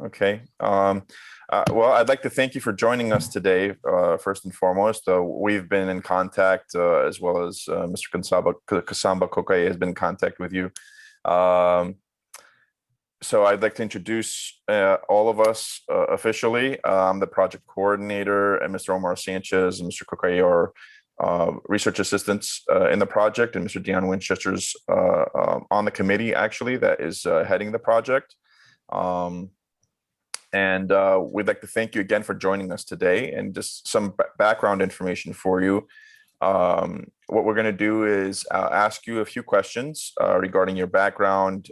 Okay. Well, I'd like to thank you for joining us today, first and foremost. We've been in contact, as well as Mr. Kasamba Kokaye has been in contact with you. So I'd like to introduce all of us officially. I'm the project coordinator, and Mr. Omar Sanchez and Mr. Kokaye are research assistants in the project, and Mr. Dion Winchester's on the committee, actually, that is heading the project. And we'd like to thank you again for joining us today. And just some background information for you. What we're going to do is ask you a few questions regarding your background,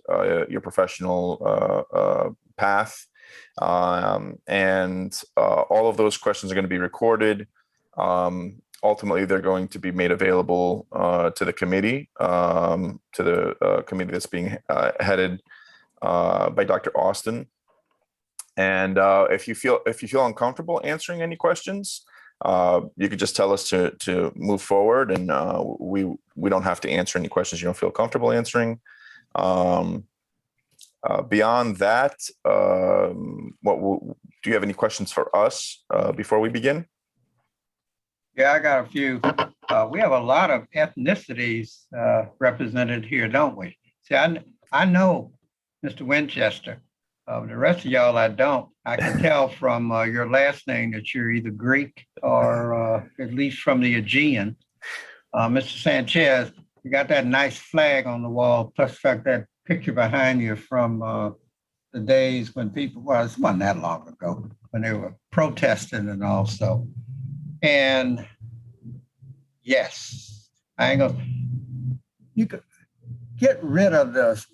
your professional path, and all of those questions are going to be recorded. Ultimately, they're going to be made available to the committee, committee that's being headed by Dr. Austin. And if you feel uncomfortable answering any questions, you could just tell us to move forward, and we don't have to answer any questions you don't feel comfortable answering. Beyond that, do you have any questions for us before we begin? Yeah, I got a few. We have a lot of ethnicities represented here, don't we? See, I know Mr. Winchester. The rest of y'all, I don't. I can tell from your last name that you're either Greek or at least from the Aegean. Mr. Sanchez, you got that nice flag on the wall, plus the fact that picture behind you from the days when people, well, it wasn't that long ago, when they were protesting and all. So, and yes, I ain't gonna, you could get rid of the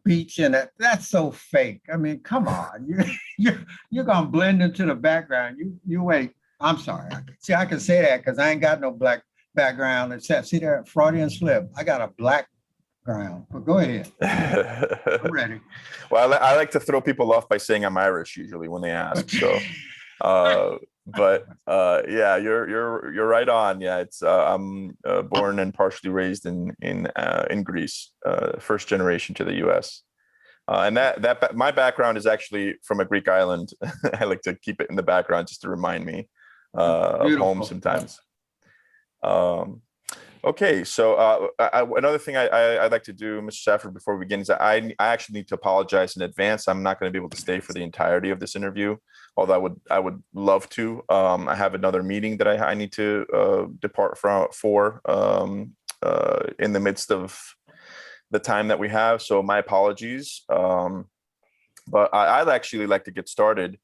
beach in it. That's so fake. I mean, come on. You're gonna blend into the background. You wait. I'm sorry. See, I can say that because I ain't got no black background except, see there, Freudian slip. I got a black ground. But go ahead. I'm ready. Well, I like to throw people off by saying I'm Irish usually when they ask. So but yeah, you're right on. Yeah, it's I'm born and partially raised in Greece, first generation to the U.S. And that my background is actually from a Greek island. I like to keep it in the background just to remind me of home sometimes. Okay, so another thing I'd like to do, Mr. Stafford, before we begin, is that I actually need to apologize in advance. I'm not going to be able to stay for the entirety of this interview, although I would love to. I have another meeting that I need to depart for in the midst of the time that we have. So my apologies. But I'd actually like to get started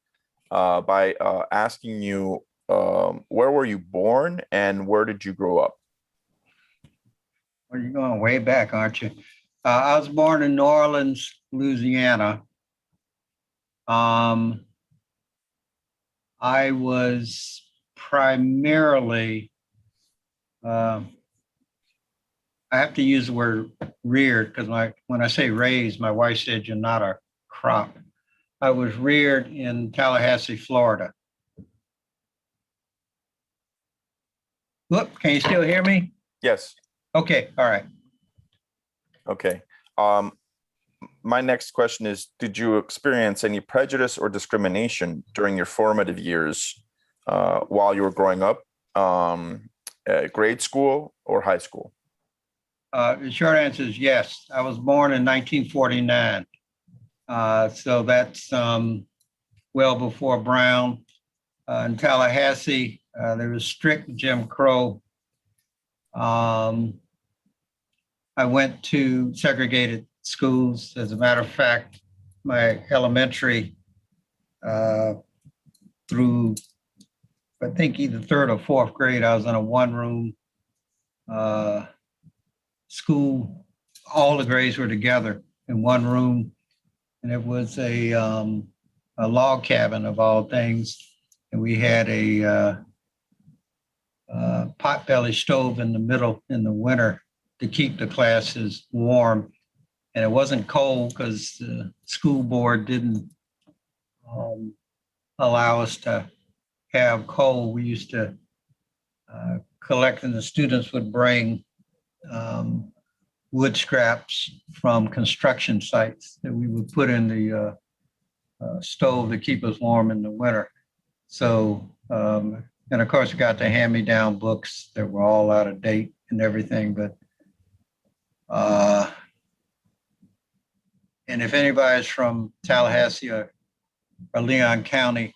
by asking you, where were you born and where did you grow up? Well, you're going way back, aren't you? I was born in New Orleans, Louisiana. I was primarily, I have to use the word reared because when I say raised, my wife said you're not a crop. I was reared in Tallahassee, Florida. Look, can you still hear me? Yes. Okay, all right. Okay. My next question is, did you experience any prejudice or discrimination during your formative years while you were growing up, grade school or high school? The short answer is yes. I was born in 1949. So that's well before Brown. In Tallahassee, there was strict Jim Crow. I went to segregated schools. As a matter of fact, my elementary through, I think, either third or fourth grade, I was in a one-room school. All the grades were together in one room, and it was a log cabin of all things. And we had a potbelly stove in the middle in the winter to keep the classes warm. and it wasn't coal because the school board didn't allow us to have coal. We used to collect, and the students would bring wood scraps from construction sites that we would put in the stove to keep us warm in the winter. So, and of course, we got the hand-me-down books that were all out of date and everything. But, and if anybody's from Tallahassee or Leon County,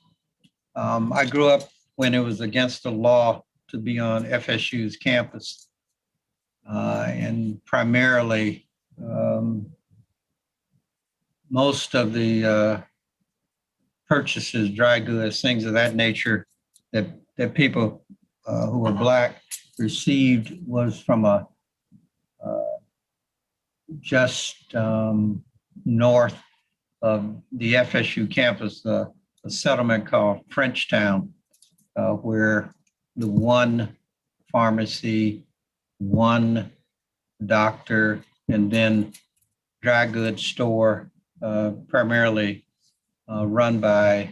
I grew up when it was against the law to be on FSU's campus. And primarily, most of the purchases, dry goods, things of that nature that people who were Black received was from a just north of the FSU campus, a settlement called Frenchtown, where the one pharmacy, one doctor, and then dry goods store, primarily run by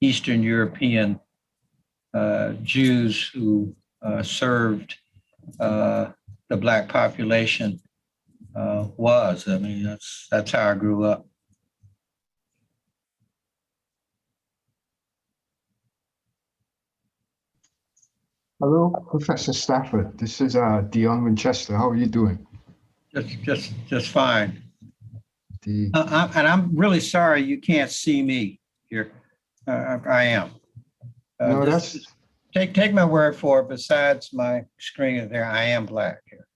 Eastern European Jews who served the Black population was. I mean, that's how I grew up. Hello, Professor Stafford. This is Dion Winchester. How are you doing? Just fine. And I'm really sorry you can't see me here. I am. No, that's take my word for it. Besides my screen there, I am Black here.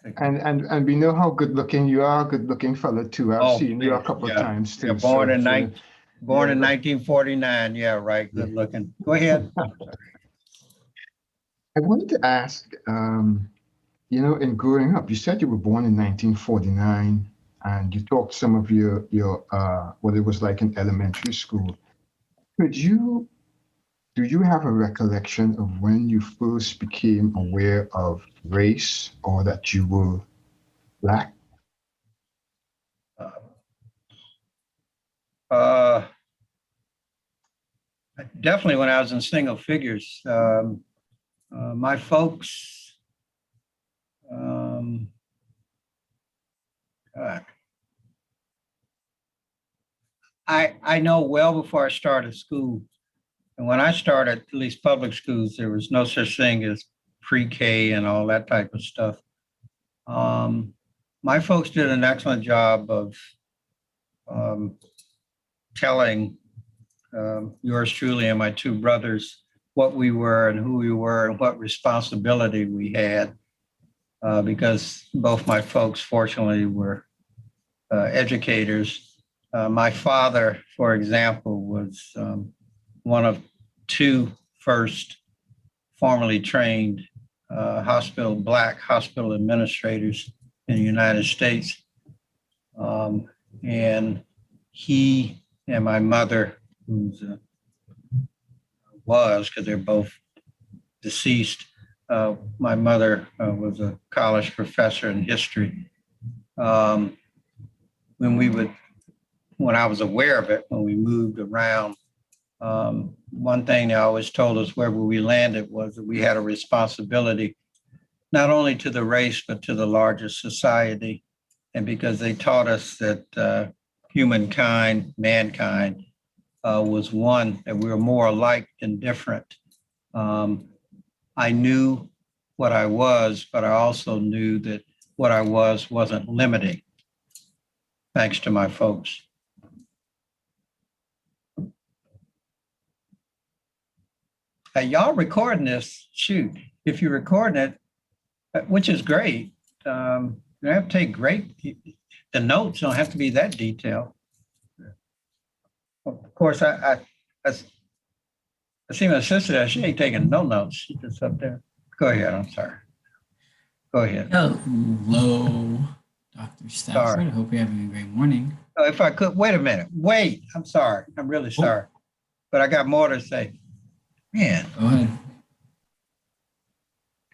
and we know how good looking you are. Good looking fellow too. I've seen you a couple of times too. Yeah, born in yeah. 1949. Yeah, right. Good looking. Go ahead. I wanted to ask, in growing up, you said you were born in 1949, and you talked some of your what it was like in elementary school. Do you have a recollection of when you first became aware of race or that you were Black? Definitely when I was in single figures. My folks, God. I know well before I started school, and when I started, at least public schools, there was no such thing as pre-K and all that type of stuff. My folks did an excellent job of telling yours truly and my two brothers what we were and who we were and what responsibility we had, because both my folks, fortunately, were educators. My father, for example, was one of two first formally trained Black hospital administrators in the United States. And he and my mother, who's was, because they're both deceased. My mother was a college professor in history. When I was aware of it, when we moved around, one thing they always told us wherever we landed was that we had a responsibility, not only to the race, but to the larger society. And because they taught us that mankind, was one, that we were more alike than different. I knew what I was, but I also knew that what I was wasn't limiting, thanks to my folks. Y'all recording this, shoot, if you're recording it, which is great, you have to take the notes don't have to be that detailed. Of course, I see my sister there. She ain't taking no notes. She's just up there. Go ahead. I'm sorry. Go ahead. Hello, Dr. Stafford. Sorry. I hope you're having a great morning. If I could, wait a minute. Wait, I'm sorry. I'm really sorry. But I got more to say. Man. Go ahead.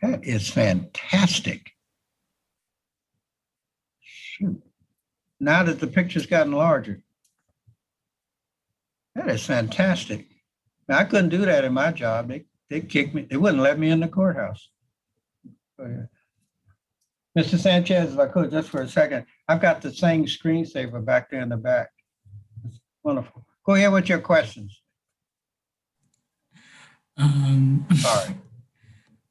That is fantastic. shoot. Now that the picture's gotten larger. That is fantastic. Now, I couldn't do that in my job. They kicked me. They wouldn't let me in the courthouse. Mr. Sanchez, if I could, just for a second, I've got the same screensaver back there in the back. It's wonderful. Go ahead with your questions. Sorry.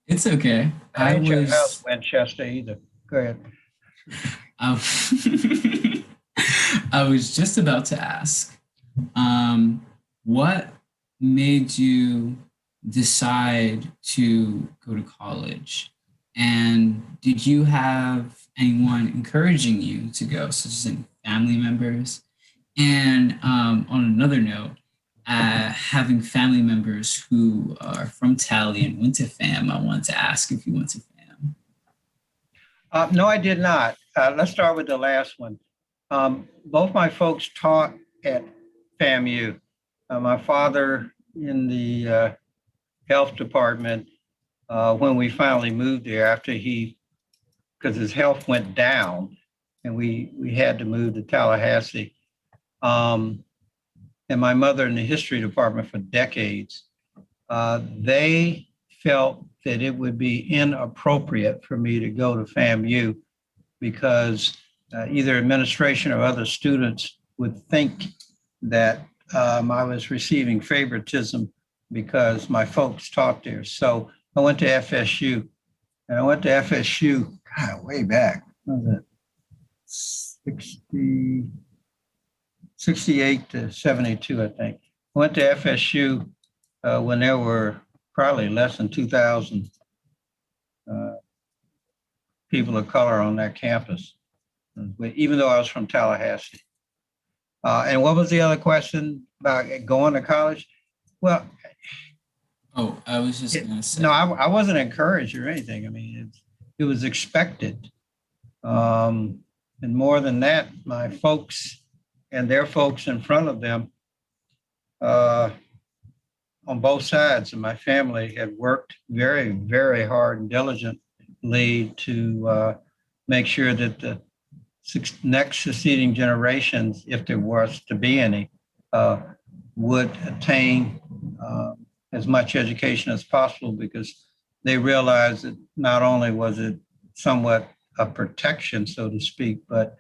It's okay. I ain't your house, Winchester, either. Go ahead. I I was just about to ask, what made you decide to go to college? And did you have anyone encouraging you to go, such as any family members? And on another note, having family members who are from Tally and went to FAM, I wanted to ask if you went to FAM. No, I did not. Let's start with the last one. Both my folks taught at FAMU. My father in the health department when we finally moved there after because his health went down and we had to move to Tallahassee. And my mother in the history department for decades, they felt that it would be inappropriate for me to go to FAMU because either administration or other students would think that I was receiving favoritism because my folks taught there. So I went to FSU, and I went to FSU, God, way back. What was it? 68 to 72, I think. I went to FSU when there were probably less than 2,000 people of color on that campus, even though I was from Tallahassee. And what was the other question about going to college? Well, I was just going to say. No, I wasn't encouraged or anything. I mean, it was expected. And more than that, my folks and their folks in front of them on both sides of my family had worked very, very hard and diligently to make sure that the next succeeding generations, if there was to be any, would attain as much education as possible, because they realized that not only was it somewhat a protection, so to speak, but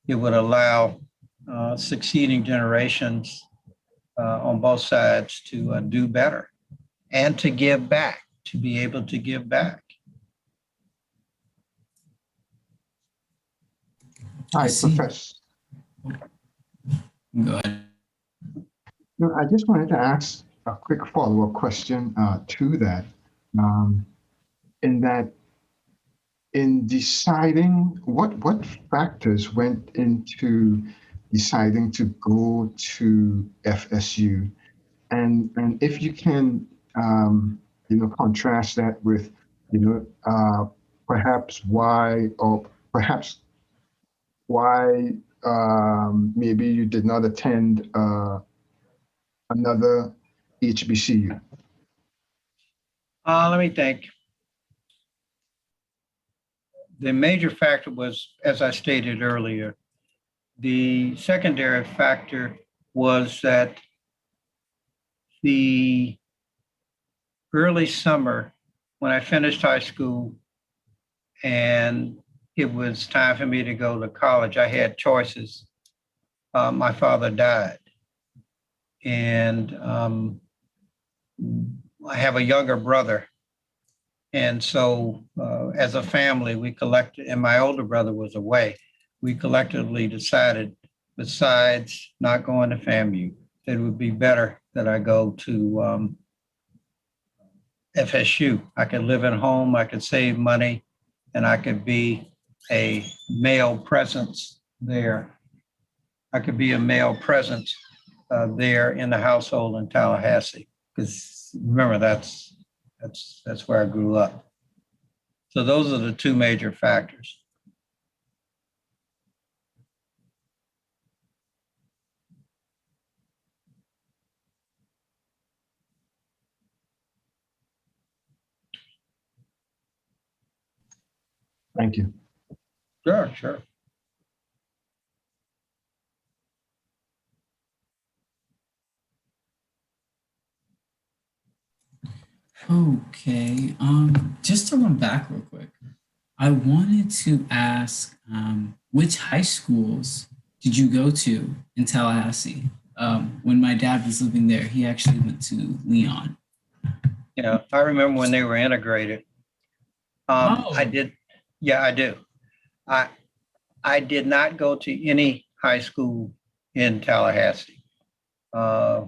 it would allow succeeding generations on both sides to do better and to give back, to be able to give back. Hi, Professor. Go ahead. No, I just wanted to ask a quick follow-up question to that. In deciding what factors went into deciding to go to FSU, and if you can contrast that with perhaps why maybe you did not attend another HBCU. Let me think. The major factor was, as I stated earlier, the secondary factor was that the early summer when I finished high school and it was time for me to go to college, I had choices. My father died. And I have a younger brother. And so as a family, we collected, and my older brother was away. We collectively decided, besides not going to FAMU, that it would be better that I go to FSU. I could live at home, I could save money, and I could be a male presence there. I could be a male presence there in the household in Tallahassee, because remember, that's where I grew up. So those are the two major factors. Thank you. Sure, sure. Okay. Just to run back real quick, I wanted to ask, which high schools did you go to in Tallahassee? When my dad was living there, he actually went to Leon. Yeah, I remember when they were integrated. I Oh, did, yeah, I do. I I did not go to any high school in Tallahassee. Uh,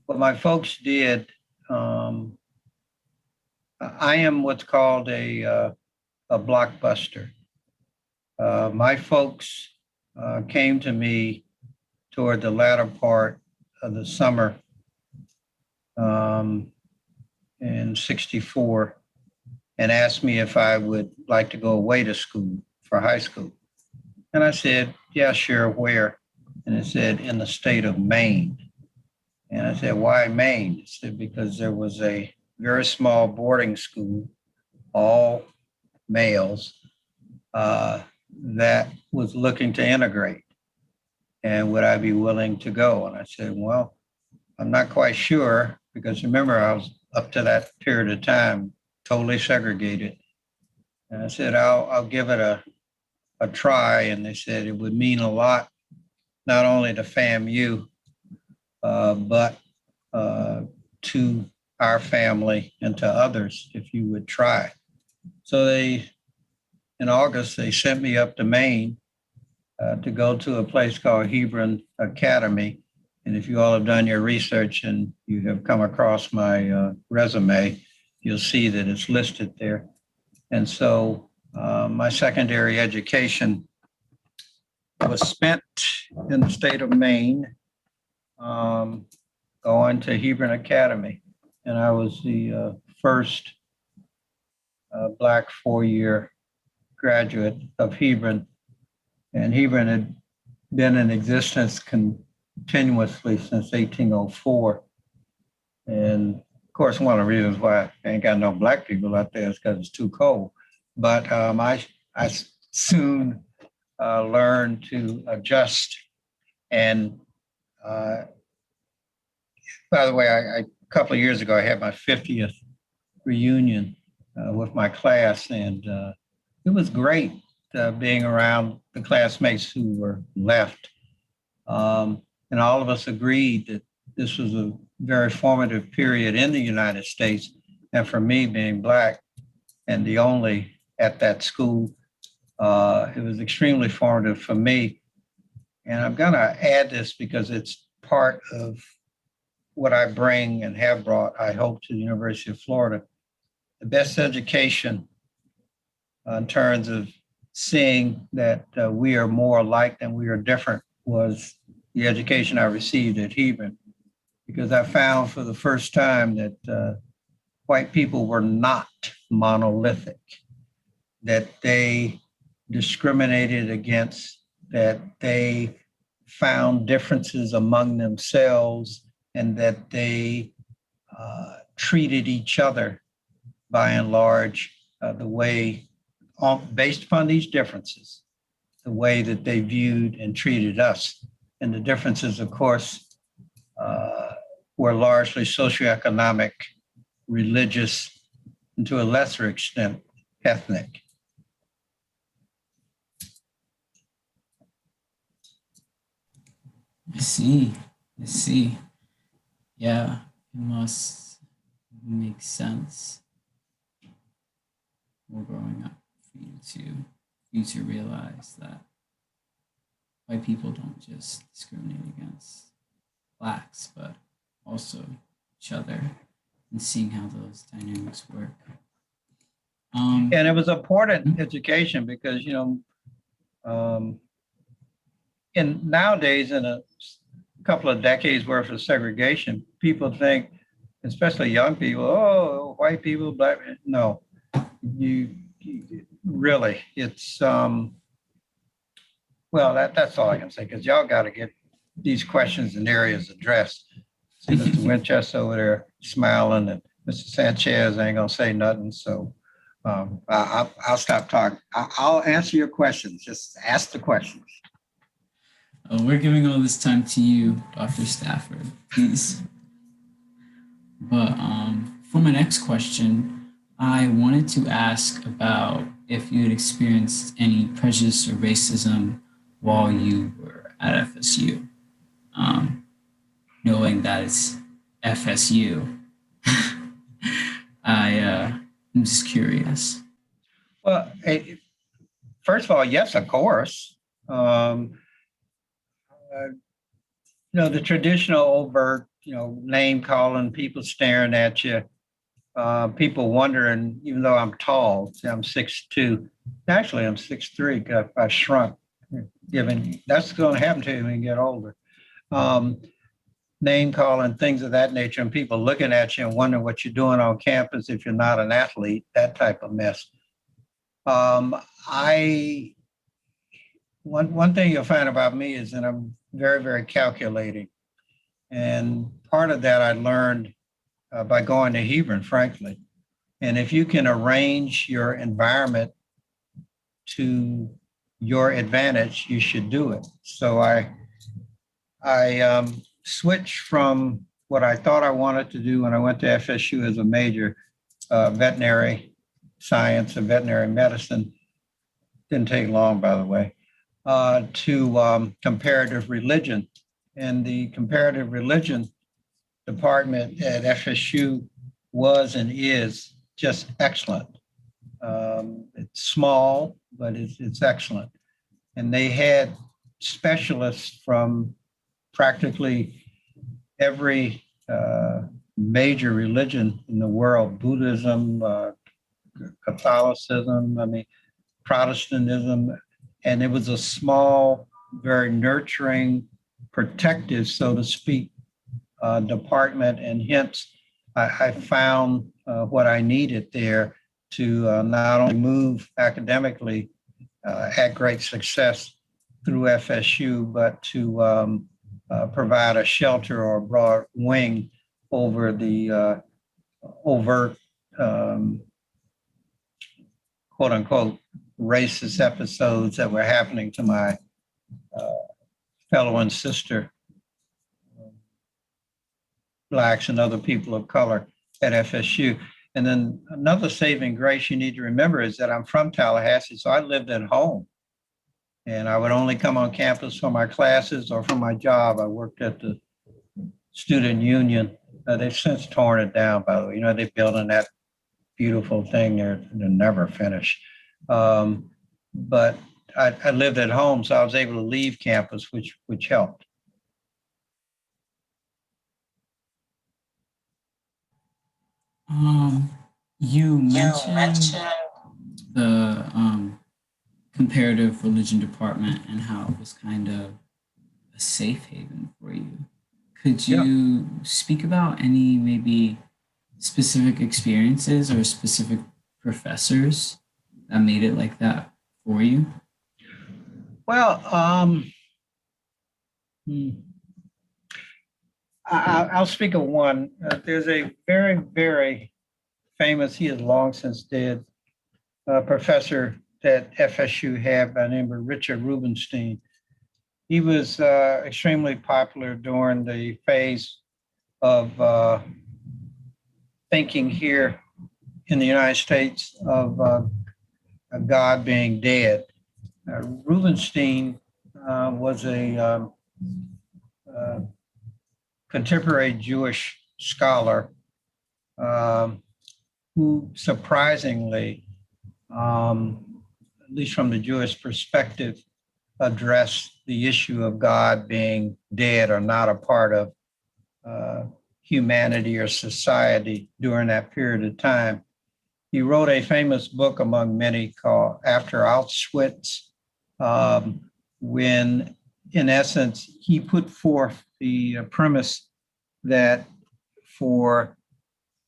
what my folks did, um, I am what's called a blockbuster. My folks came to me toward the latter part of the summer um, in '64 and asked me if I would like to go away to school for high school. And I said, yeah, sure, where? And it said, in the state of Maine. And I said, why Maine? It said, because there was a very small boarding school, all males, uh, that was looking to integrate. And would I be willing to go? And I said, well, I'm not quite sure because remember, I was up to that period of time totally segregated. And I said, I'll give it a try. And they said it would mean a lot, not only to FAMU, but uh, to our family and to others if you would try. So in August, they sent me up to Maine to go to a place called Hebron Academy. And if you all have done your research and you have come across my resume, you'll see that it's listed there. And so my secondary education was spent in the state of Maine, um, going to Hebron Academy. And I was the first Black four-year graduate of Hebron. And Hebron had been in existence continuously since 1804. And of course, one of the reasons why I ain't got no Black people out there is because it's too cold. But I soon learned to adjust. And by the way, a couple of years ago, I had my 50th reunion with my class, and it was great being around the classmates who were left. And all of us agreed that this was a very formative period in the United States. And for me, being Black and the only at that school, it was extremely formative for me. And I'm going to add this because it's part of what I bring and have brought, I hope, to the University of Florida. The best education in terms of seeing that we are more alike than we are different was the education I received at Hebron, because I found for the first time that white people were not monolithic, that they discriminated against, that they found differences among themselves, and that they treated each other by and large the way, based upon these differences, the way that they viewed and treated us. And the differences, of course, were largely socioeconomic, religious, and to a lesser extent, ethnic. I see. I see. Yeah, it must make sense while growing up for you to realize that white people don't just discriminate against Blacks, but also each other, and seeing how those dynamics work. And it was important education because, in nowadays, in a couple of decades worth of segregation, people think, especially young people, oh, white people, Black. No, you really, it's, well, that's all I can say, because y'all got to get these questions and areas addressed. See Mr. Winchester over there smiling, and Mr. Sanchez ain't gonna say nothing. So I'll stop talking. I'll answer your questions. Just ask the questions. We're giving all this time to you, Dr. Stafford, please. But for my next question, I wanted to ask about if you had experienced any prejudice or racism while you were at FSU, knowing that it's FSU. I'm just curious. Well, first of all, yes, of course. The traditional overt, name calling, people staring at you, people wondering, even though I'm tall, see, I'm 6'2". Actually, I'm 6'3", 'cause I shrunk. Given that's going to happen to you when you get older. Name calling, things of that nature, and people looking at you and wondering what you're doing on campus if you're not an athlete, that type of mess. One thing you'll find about me is that I'm very, very calculating. And part of that I learned by going to Hebron, frankly. And if you can arrange your environment to your advantage, you should do it. So I switched from what I thought I wanted to do when I went to FSU as a major, veterinary science and veterinary medicine. Didn't take long, by the way, to comparative religion. And the comparative religion department at FSU was and is just excellent. It's small, but it's excellent. And they had specialists from practically every major religion in the world: Buddhism, Catholicism, Protestantism. And it was a small, very nurturing, protective, so to speak, department. And hence, I found what I needed there to not only move academically, had great success through FSU, but to provide a shelter or a broad wing over the overt, quote unquote, racist episodes that were happening to my fellow and sister Blacks and other people of color at FSU. And then another saving grace you need to remember is that I'm from Tallahassee, so I lived at home. And I would only come on campus for my classes or for my job. I worked at the student union. They've since torn it down, by the way. They're building that beautiful thing there. They're never finished. But I lived at home, so I was able to leave campus, which helped. You mentioned the comparative religion department and how it was kind of a safe haven for you. Could you speak about any maybe specific experiences or specific professors that made it like that for you? Well, I'll speak of one. There's a very, very famous, he is long since dead, professor that FSU had by the name of Richard Rubenstein. He was extremely popular during the phase of thinking here in the United States of God being dead. Rubenstein was a contemporary Jewish scholar who surprisingly, at least from the Jewish perspective, addressed the issue of God being dead or not a part of humanity or society during that period of time. He wrote a famous book among many called After Auschwitz, when in essence, he put forth the premise that for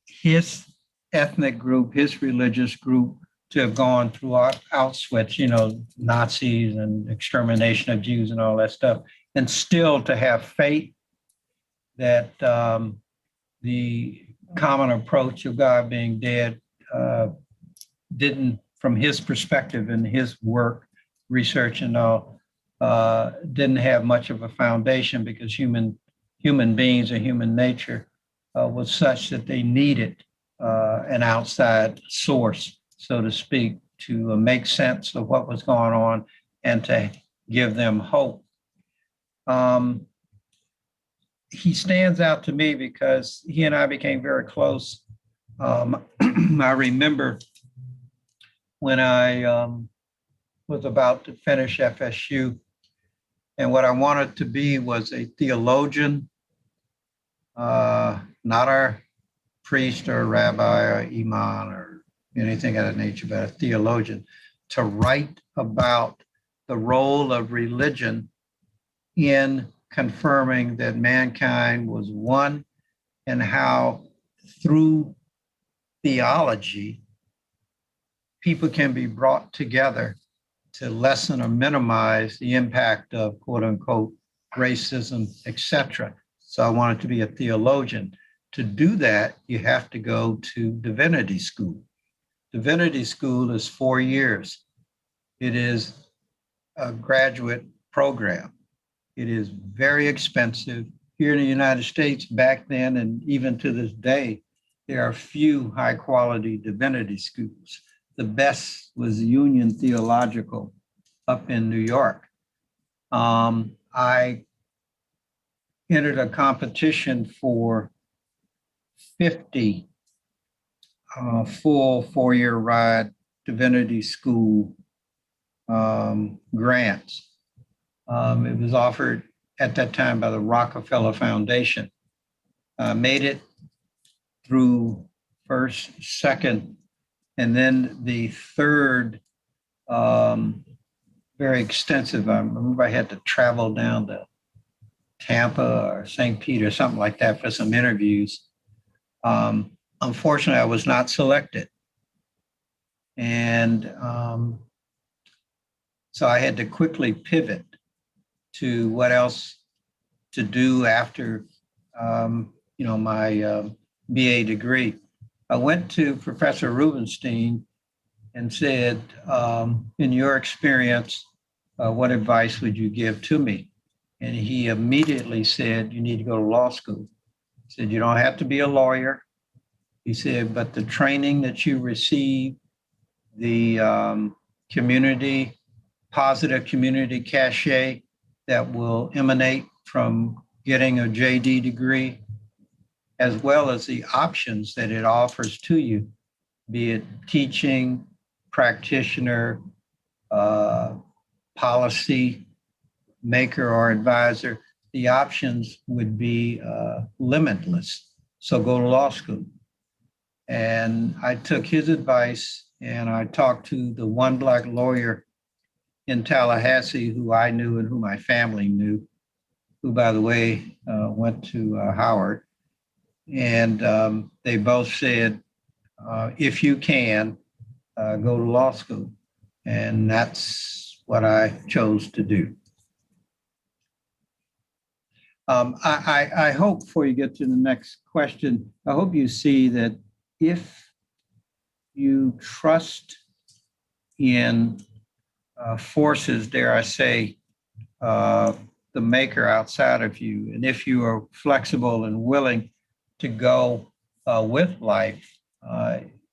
his ethnic group, his religious group to have gone through Auschwitz, Nazis and extermination of Jews and all that stuff, and still to have faith that the common approach of God being dead didn't, from his perspective and his work, research and all, didn't have much of a foundation because human beings and human nature was such that they needed an outside source, so to speak, to make sense of what was going on and to give them hope. He stands out to me because he and I became very close. I remember when I was about to finish FSU, and what I wanted to be was a theologian, not a priest or a rabbi or imam or anything of that nature, but a theologian, to write about the role of religion in confirming that mankind was one, and how through theology, people can be brought together to lessen or minimize the impact of quote unquote racism, etc. So I wanted to be a theologian. To do that, you have to go to divinity school. Divinity school is 4 years. It is a graduate program. It is very expensive. Here in the United States back then, and even to this day, there are few high quality divinity schools. The best was Union Theological up in New York. I entered a competition for 50 full 4-year ride divinity school grants. It was offered at that time by the Rockefeller Foundation. Made it through first, second, and then the third, very extensive. I remember I had to travel down to Tampa or St. Peter, something like that, for some interviews. Unfortunately, I was not selected. And so I had to quickly pivot to what else to do after, my BA degree. I went to Professor Rubenstein and said, in your experience, what advice would you give to me? And he immediately said, you need to go to law school. He said, you don't have to be a lawyer. He said, but the training that you receive, the positive community cachet that will emanate from getting a JD degree, as well as the options that it offers to you, be it teaching, practitioner, policy maker or advisor, the options would be limitless. So go to law school. And I took his advice and I talked to the one Black lawyer in Tallahassee who I knew and who my family knew, who, by the way, went to Howard. And they both said, if you can, go to law school. And that's what I chose to do. I hope, before you get to the next question, I hope you see that if you trust in forces, dare I say, the maker outside of you, and if you are flexible and willing to go with life,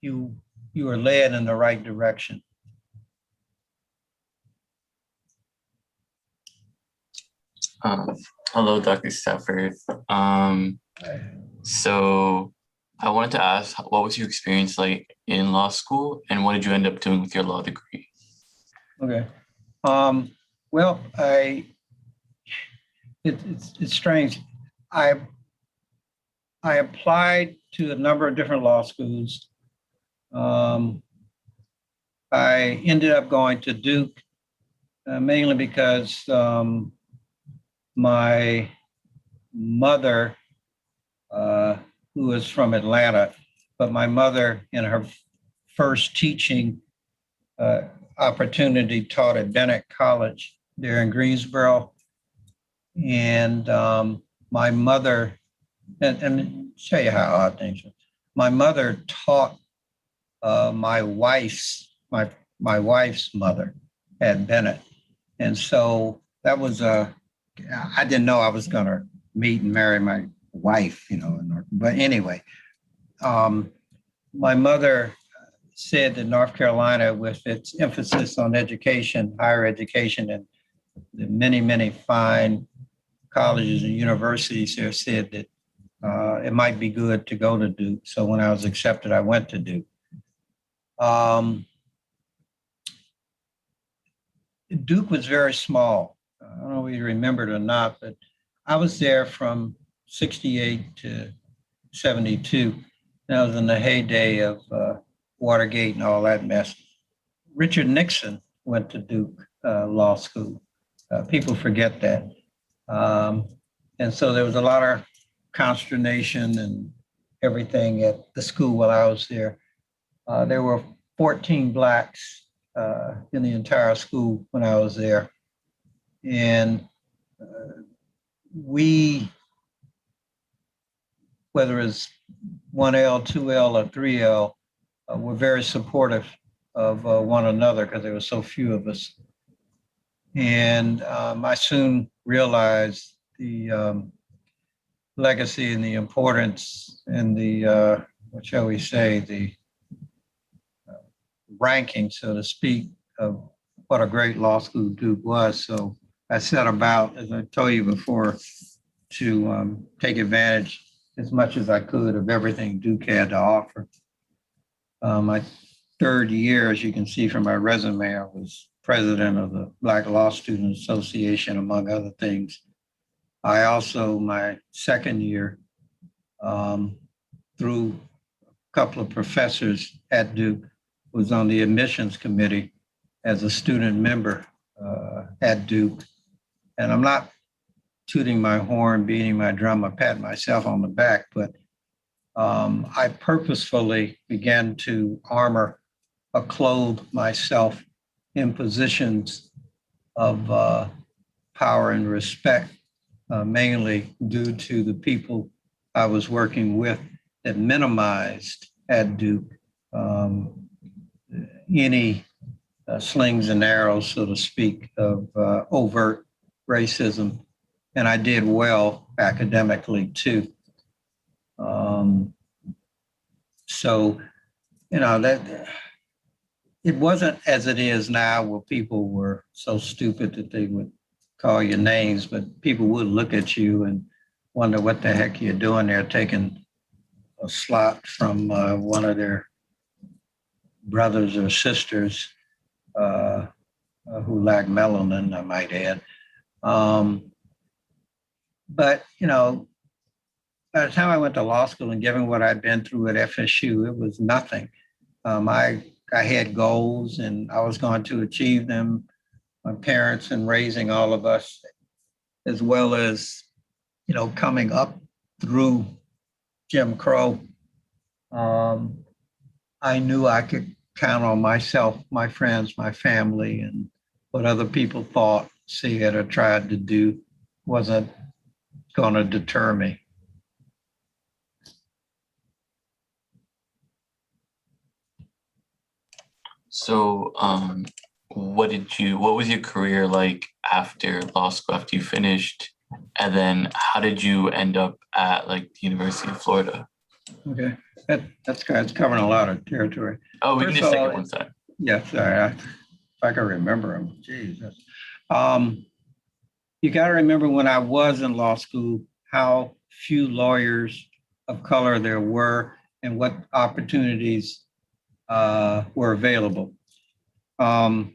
you are led in the right direction. Hello, Dr. Stafford. So I wanted to ask, what was your experience like in law school, and what did you end up doing with your law degree? Okay. Well, it's strange. I applied to a number of different law schools. I ended up going to Duke mainly because my mother, who is from Atlanta, but my mother in her first teaching opportunity taught at Bennett College there in Greensboro. And my mother, and tell you how odd things are. My mother taught my wife's mother at Bennett. And so that was I didn't know I was going to meet and marry my wife, but anyway, my mother said that North Carolina, with its emphasis on education, higher education, and the many, many fine colleges and universities there, said that it might be good to go to Duke. So when I was accepted, I went to Duke. Duke was very small. I don't know if you remember it or not, but I was there from 68 to 72. That was in the heyday of Watergate and all that mess. Richard Nixon went to Duke Law School. People forget that. And so there was a lot of consternation and everything at the school while I was there. There were 14 Blacks in the entire school when I was there. And we, whether it's 1L, 2L, or 3L, were very supportive of one another because there were so few of us. And I soon realized the legacy and the importance and the, what shall we say, the ranking, so to speak, of what a great law school Duke was. So I set about, as I told you before, to take advantage as much as I could of everything Duke had to offer. My third year, as you can see from my resume, I was president of the Black Law Student Association, among other things. I also, my second year, through a couple of professors at Duke, was on the admissions committee as a student member at Duke. And I'm not tooting my horn, beating my drum, or patting myself on the back, but I purposefully began to clothe myself in positions of power and respect, mainly due to the people I was working with that minimized at Duke any slings and arrows, so to speak, of overt racism. And I did well academically too. So, you know, that it wasn't as it is now where people were so stupid that they would call you names, but people would look at you and wonder what the heck you're doing there, taking a slot from one of their brothers or sisters who lack melanin, I might add. But, you know, by the time I went to law school and given what I'd been through at FSU, it was nothing. I had goals and I was going to achieve them. My parents and raising all of us, as well as, you know, coming up through Jim Crow, I knew I could count on myself, my friends, my family, and what other people thought, said, or tried to do wasn't going to deter me. So, what was your career like after law school, after you finished? And then how did you end up at like the University of Florida? Okay, that's covering a lot of territory. Oh, we First can just of take all, it one side. Yeah, sorry, if I can remember them, Jesus. You got to remember when I was in law school, how few lawyers of color there were and what opportunities were available. After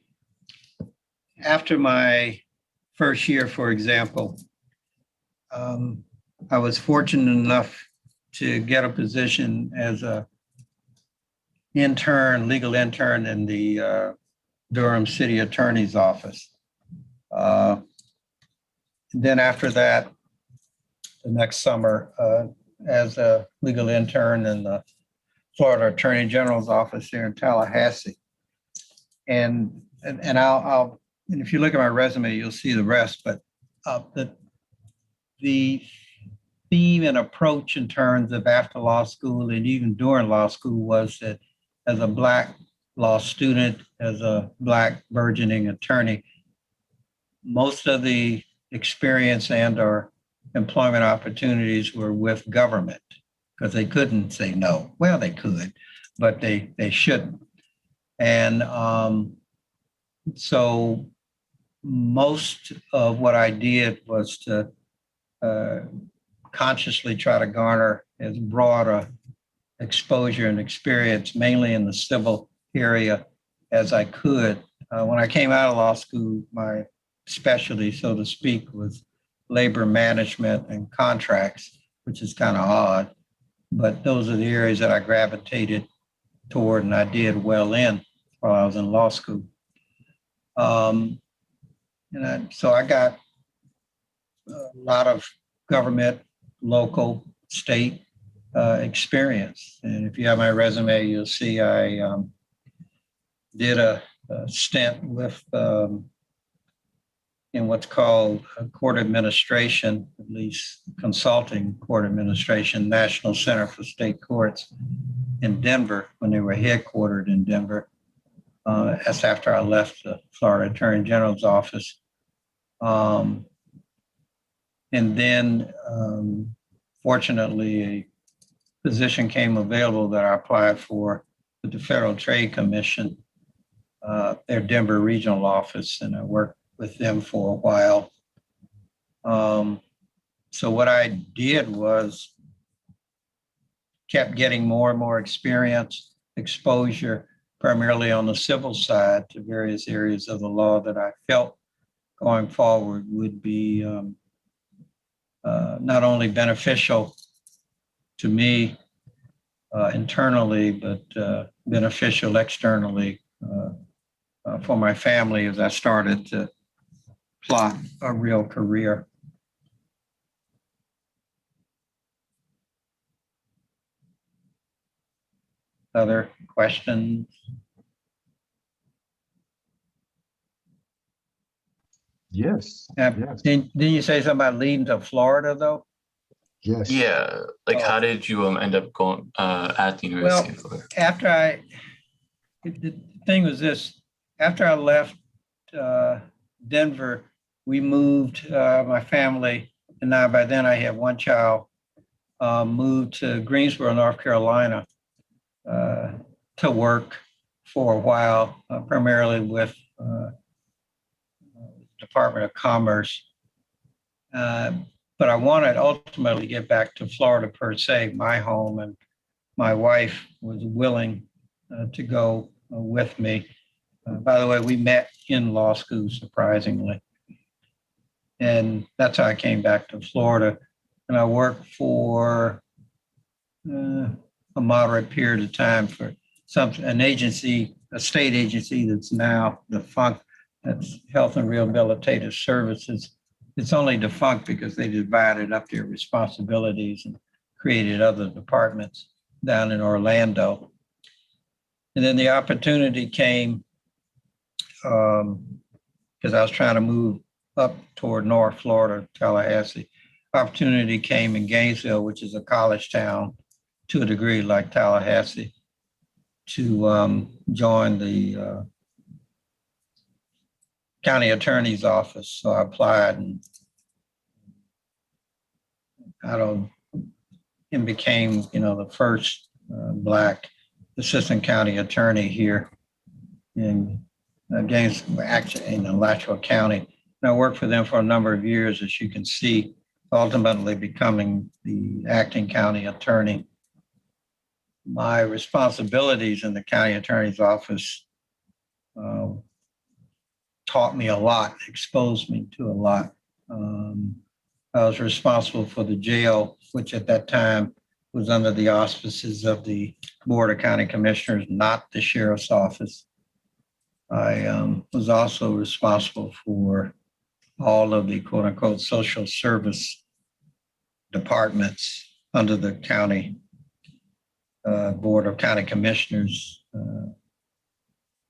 my first year, for example, I was fortunate enough to get a position as a legal intern in the Durham City Attorney's Office. Then after that, the next summer, as a legal intern in the Florida Attorney General's office here in Tallahassee. And if you look at my resume, you'll see the rest, but the theme and approach in terms of after law school and even during law school was that as a Black law student, as a Black burgeoning attorney, most of the experience and or employment opportunities were with government because they couldn't say no. Well, they could, but they shouldn't. And so most of what I did was to consciously try to garner as broad a exposure and experience, mainly in the civil area, as I could. When I came out of law school, my specialty, so to speak, was labor management and contracts, which is kind of odd, but those are the areas that I gravitated toward and I did well in while I was in law school. So I got a lot of government, local, state experience. And if you have my resume, you'll see I did a stint with in what's called court administration, at least consulting court administration, National Center for State Courts in Denver when they were headquartered in Denver. That's after I left the Florida Attorney General's office. And then, fortunately, a position came available that I applied for with the Federal Trade Commission, their Denver regional office, and I worked with them for a while. So what I did was kept getting more and more experience, exposure, primarily on the civil side to various areas of the law that I felt going forward would be not only beneficial to me internally, but beneficial externally for my family as I started to plot a real career. Other questions? Yes. Yes. Didn't you say something about leading to Florida though? Yes. Yeah, like how did you end up going at the University of Florida? After the thing was this, after I left Denver, we moved, my family, and now by then I had one child, moved to Greensboro, North Carolina to work for a while, primarily with Department of Commerce. But I wanted ultimately to get back to Florida per se, my home, and my wife was willing to go with me. By the way, we met in law school, surprisingly. And that's how I came back to Florida. And I worked for a moderate period of time for an agency, a state agency that's now defunct, that's Health and Rehabilitative Services. It's only defunct because they divided up their responsibilities and created other departments down in Orlando. And then the opportunity came because I was trying to move up toward North Florida, Tallahassee. Opportunity came in Gainesville, which is a college town to a degree like Tallahassee, to join the county attorney's office. So I applied and became, the first Black assistant county attorney here in Gainesville, actually in Alachua County. And I worked for them for a number of years, as you can see, ultimately becoming the acting county attorney. My responsibilities in the county attorney's office taught me a lot, exposed me to a lot. I was responsible for the jail, which at that time was under the auspices of the Board of County Commissioners, not the Sheriff's Office. I was also responsible for all of the quote unquote social service departments under the county Board of County Commissioners.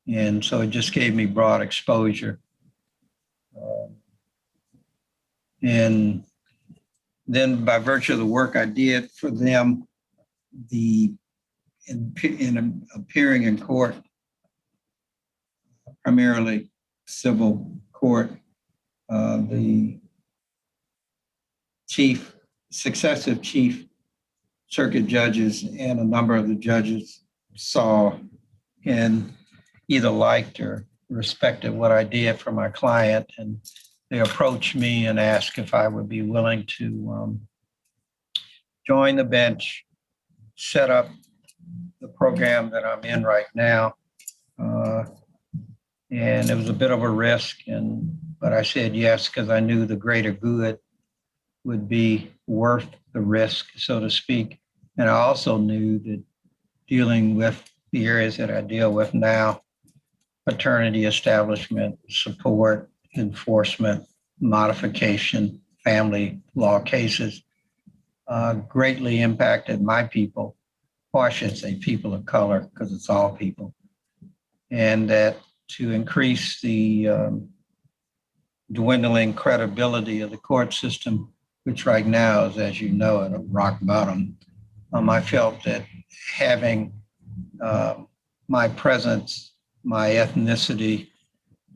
And so it just gave me broad exposure. And then by virtue of the work I did for them, in appearing in court, primarily civil court, the successive chief circuit judges and a number of the judges saw and either liked or respected what I did for my client. And they approached me and asked if I would be willing to join the bench, set up the program that I'm in right now. And it was a bit of a risk, but I said yes because I knew the greater good would be worth the risk, so to speak. And I also knew that dealing with the areas that I deal with now, paternity establishment, support, enforcement, modification, family law cases, greatly impacted my people, or I should say people of color, because it's all people. And that to increase the dwindling credibility of the court system, which right now is, as you know, at a rock bottom, I felt that having my presence, my ethnicity,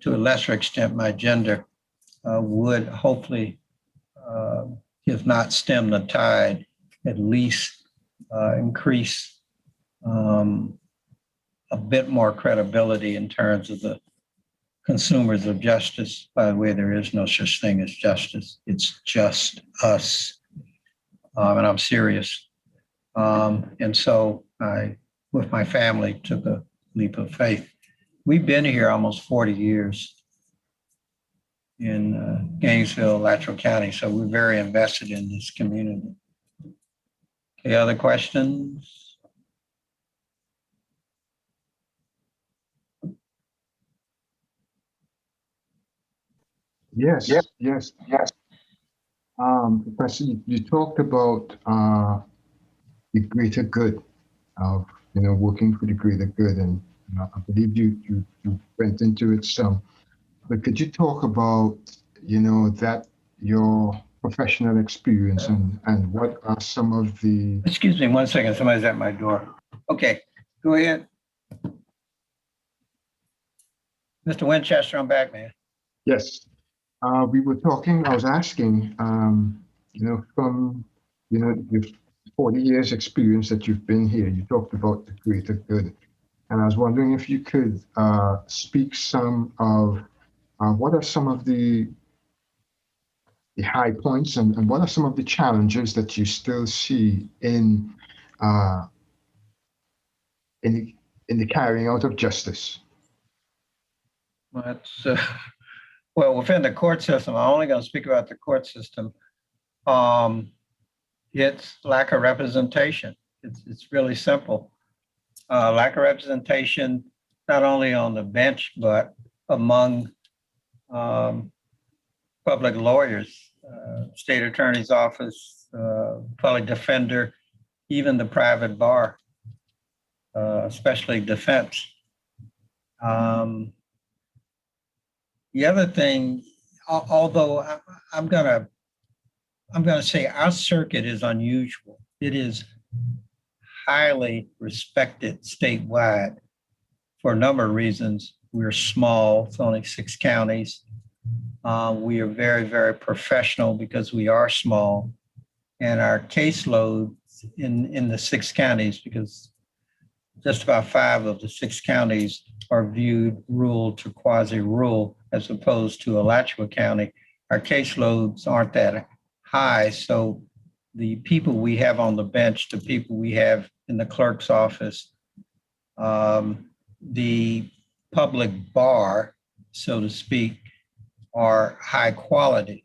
to a lesser extent, my gender, would hopefully, if not stem the tide, at least increase a bit more credibility in terms of the consumers of justice. By the way, there is no such thing as justice. It's just us. And I'm serious. And so I, with my family, took a leap of faith. We've been here almost 40 years in Gainesville, Alachua County. So we're very invested in this community. Okay, other questions? Yes, yes. Professor, you talked about the greater good of, working for the greater good, and I believe you went into it some. But could you talk about, that your professional experience and what are some of the... Excuse me 1 second, somebody's at my door. Okay, go ahead. Mr. Winchester, I'm back, man. Yes, we were talking, I was asking, from, your 40 years experience that you've been here, you talked about the greater good. And I was wondering if you could speak some of what are some of the high points and what are some of the challenges that you still see in the carrying out of justice? That's, well, within the court system, I'm only going to speak about the court system. It's lack of representation. It's really simple. Lack of representation, not only on the bench, but among public lawyers, state attorney's office, public defender, even the private bar, especially defense. The other thing, although I'm gonna say our circuit is unusual. It is highly respected statewide for a number of reasons. We're small, it's only 6 counties. We are very, very professional because we are small. And our caseload in the 6 counties, because just about 5 of the 6 counties are viewed rural to quasi-rural as opposed to Alachua County. Our caseloads aren't that high. So the people we have on the bench, the people we have in the clerk's office, the public bar, so to speak, are high quality,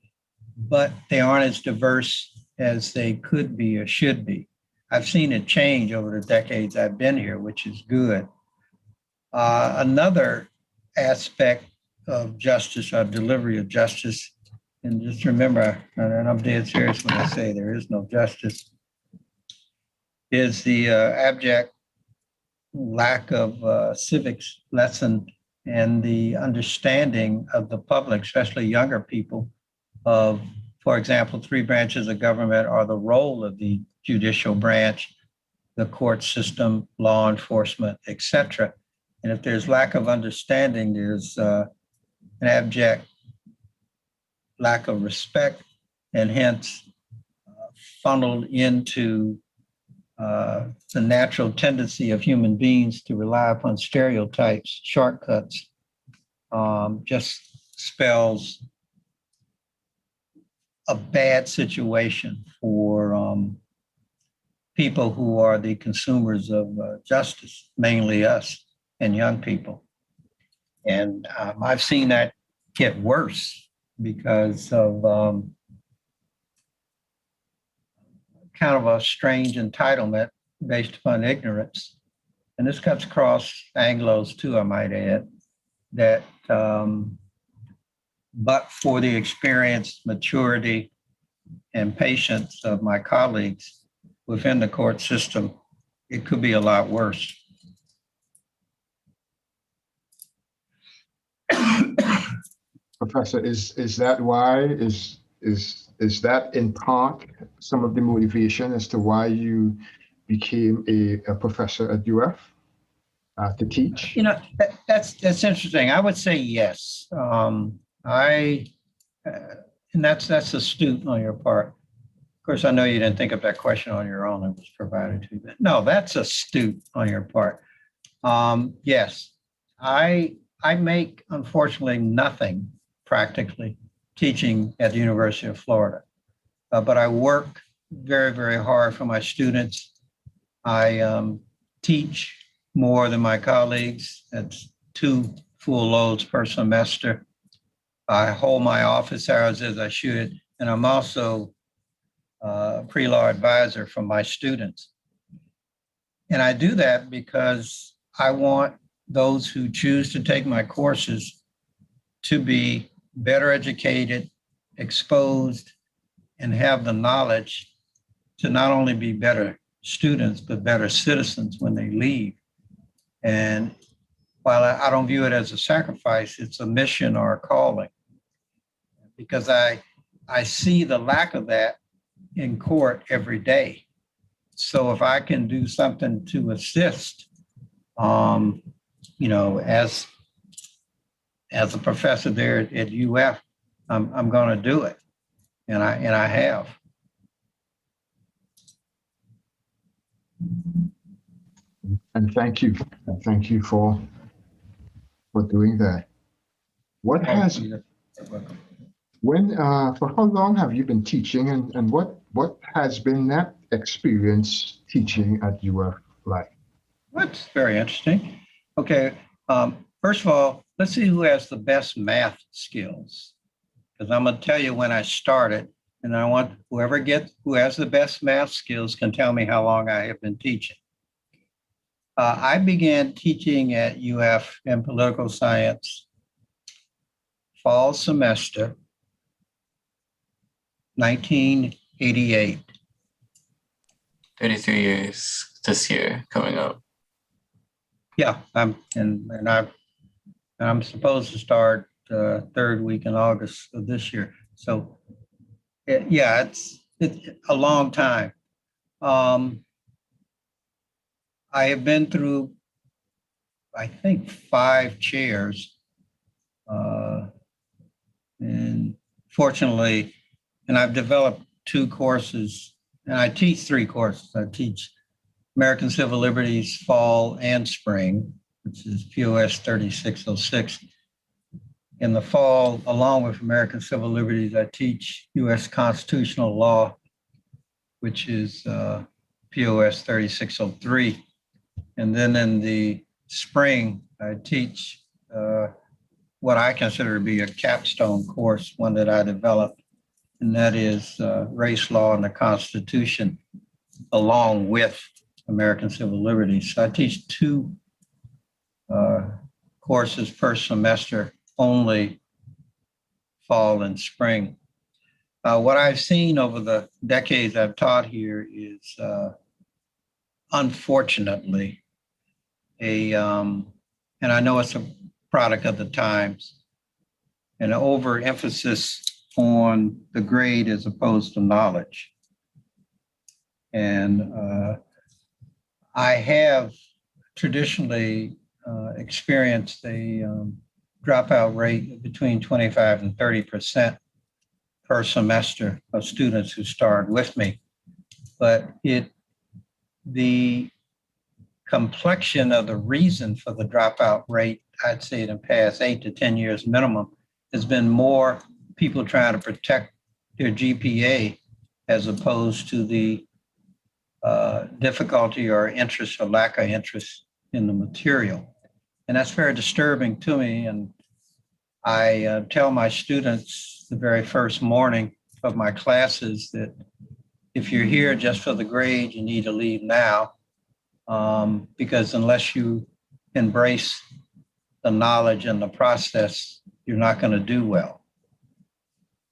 but they aren't as diverse as they could be or should be. I've seen it change over the decades I've been here, which is good. Another aspect of justice, or delivery of justice, and just remember, and I'm dead serious when I say there is no justice, is the abject lack of civics lesson and the understanding of the public, especially younger people, of, for example, 3 branches of government, or the role of the judicial branch, the court system, law enforcement, etc. And if there's lack of understanding, there's an abject lack of respect, and hence funneled into the natural tendency of human beings to rely upon stereotypes, shortcuts, just spells a bad situation for people who are the consumers of justice, mainly us and young people. And I've seen that get worse because of kind of a strange entitlement based upon ignorance. And this cuts across Anglos too, I might add, that but for the experience, maturity, and patience of my colleagues within the court system, it could be a lot worse. Professor, is that why? Is that in part some of the motivation as to why you became a professor at UF to teach? You know, that's interesting. I would say yes. And that's astute on your part. Of course, I know you didn't think of that question on your own. It was provided to you. But no, that's astute on your part. Yes, I make, unfortunately, nothing practically teaching at the University of Florida. But I work very, very hard for my students. I teach more than my colleagues. That's 2 full loads per semester. I hold my office hours as I should, and I'm also a pre-law advisor for my students. And I do that because I want those who choose to take my courses to be better educated, exposed, and have the knowledge to not only be better students, but better citizens when they leave. And while I don't view it as a sacrifice, it's a mission or a calling, because I see the lack of that in court every day. So if I can do something to assist, you know, as a professor there at UF, I'm going to do it, and I have. And thank you for doing that. What has for how long have you been teaching, and what has been that experience teaching at UF like? That's very interesting. Okay, first of all, let's see who has the best math skills, because I'm going to tell you when I started, and I want who has the best math skills can tell me how long I have been teaching. I began teaching at UF in political science fall semester 1988. 33 years this year coming up. Yeah, I'm supposed to start third week in August of this year. So yeah, it's a long time. I have been through, I think, 5 chairs, and fortunately, and I've developed 2 courses, and I teach 3 courses. I teach American Civil Liberties Fall and Spring, which is POS 3606. In the fall, along with American Civil Liberties, I teach U.S. Constitutional Law, which is POS 3603. And then in the spring, I teach what I consider to be a capstone course, one that I developed, and that is Race Law and the Constitution, along with American Civil Liberties. So I teach 2 courses per semester, only fall and spring. What I've seen over the decades I've taught here is, unfortunately, and I know it's a product of the times, an overemphasis on the grade as opposed to knowledge. And I have traditionally experienced a dropout rate of between 25 and 30% per semester of students who start with me. But it the complexion of the reason for the dropout rate, I'd say in the past 8 to 10 years minimum, has been more people trying to protect their GPA as opposed to the difficulty or interest or lack of interest in the material. And that's very disturbing to me. And I tell my students the very first morning of my classes that if you're here just for the grade, you need to leave now, because unless you embrace the knowledge and the process, you're not going to do well.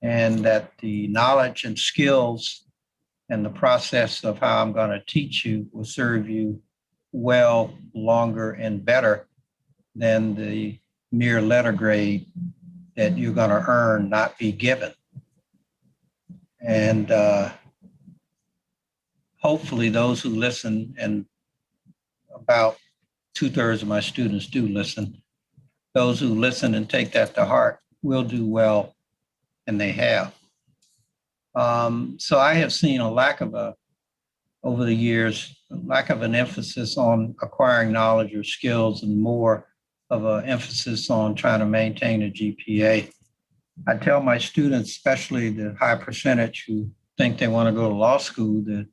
And that the knowledge and skills and the process of how I'm going to teach you will serve you well, longer, and better than the mere letter grade that you're going to earn, not be given. And hopefully those who listen, and about 2/3 of my students do listen, those who listen and take that to heart will do well, and they have. So I have seen over the years, a lack of an emphasis on acquiring knowledge or skills and more of an emphasis on trying to maintain a GPA. I tell my students, especially the high percentage who think they want to go to law school, that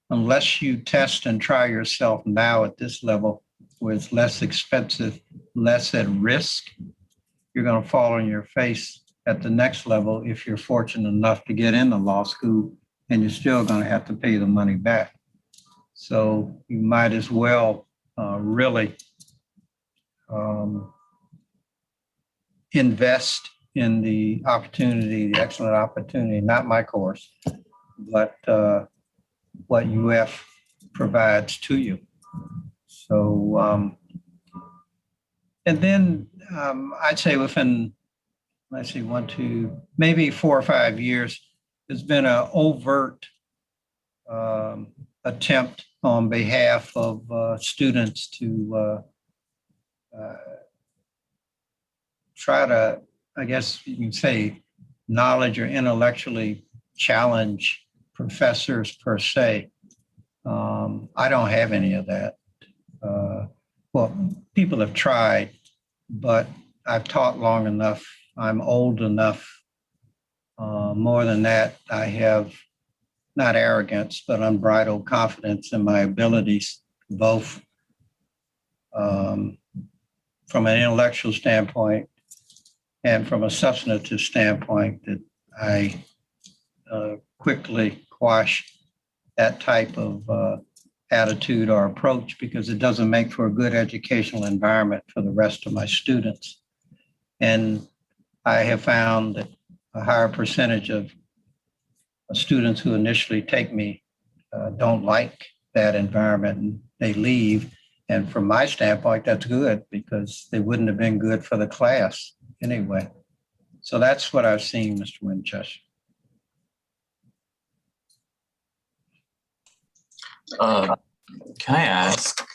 unless you test and try yourself now at this level, where it's less expensive, less at risk, you're going to fall on your face at the next level if you're fortunate enough to get into law school, and you're still going to have to pay the money back. So you might as well really invest in the opportunity, the excellent opportunity, not my course, but what UF provides to you. So, and then I'd say within, let's see, maybe 4 or 5 years, there's been an overt attempt on behalf of students to try to, I guess you can say, knowledge or intellectually challenge professors per se. I don't have any of that. Well, people have tried, but I've taught long enough. I'm old enough. More than that, I have not arrogance, but unbridled confidence in my abilities, both from an intellectual standpoint and from a substantive standpoint, that I quickly quash that type of attitude or approach, because it doesn't make for a good educational environment for the rest of my students. And I have found that a higher percentage of students who initially take me don't like that environment and they leave. And from my standpoint, that's good, because they wouldn't have been good for the class anyway. So that's what I've seen, Mr. Winchester. Can I ask,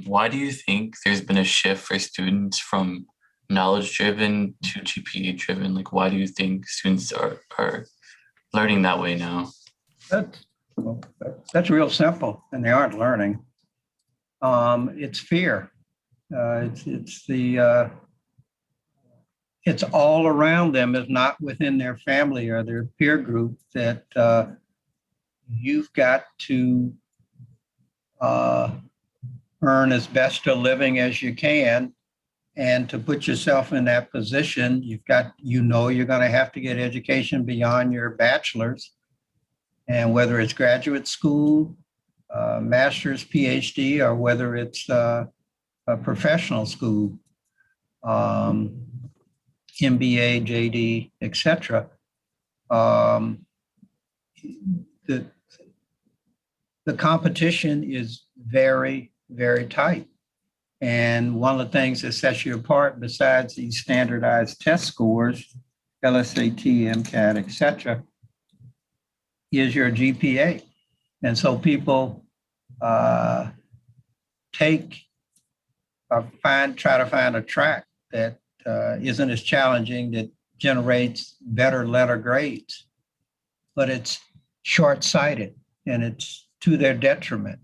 why do you think there's been a shift for students from knowledge-driven to GPA-driven? Like, why do you think students are learning that way now? That's real simple, and they aren't learning. It's fear. It's all around them, if not within their family or their peer group, that you've got to earn as best a living as you can. And to put yourself in that position, you're going to have to get education beyond your bachelor's. And whether it's graduate school, master's, Ph.D., or whether it's a professional school, MBA, JD, etc., the competition is very, very tight. And one of the things that sets you apart, besides these standardized test scores, LSAT, MCAT, etc., is your GPA. And so people try to find a track that isn't as challenging, that generates better letter grades, but it's short-sighted and it's to their detriment.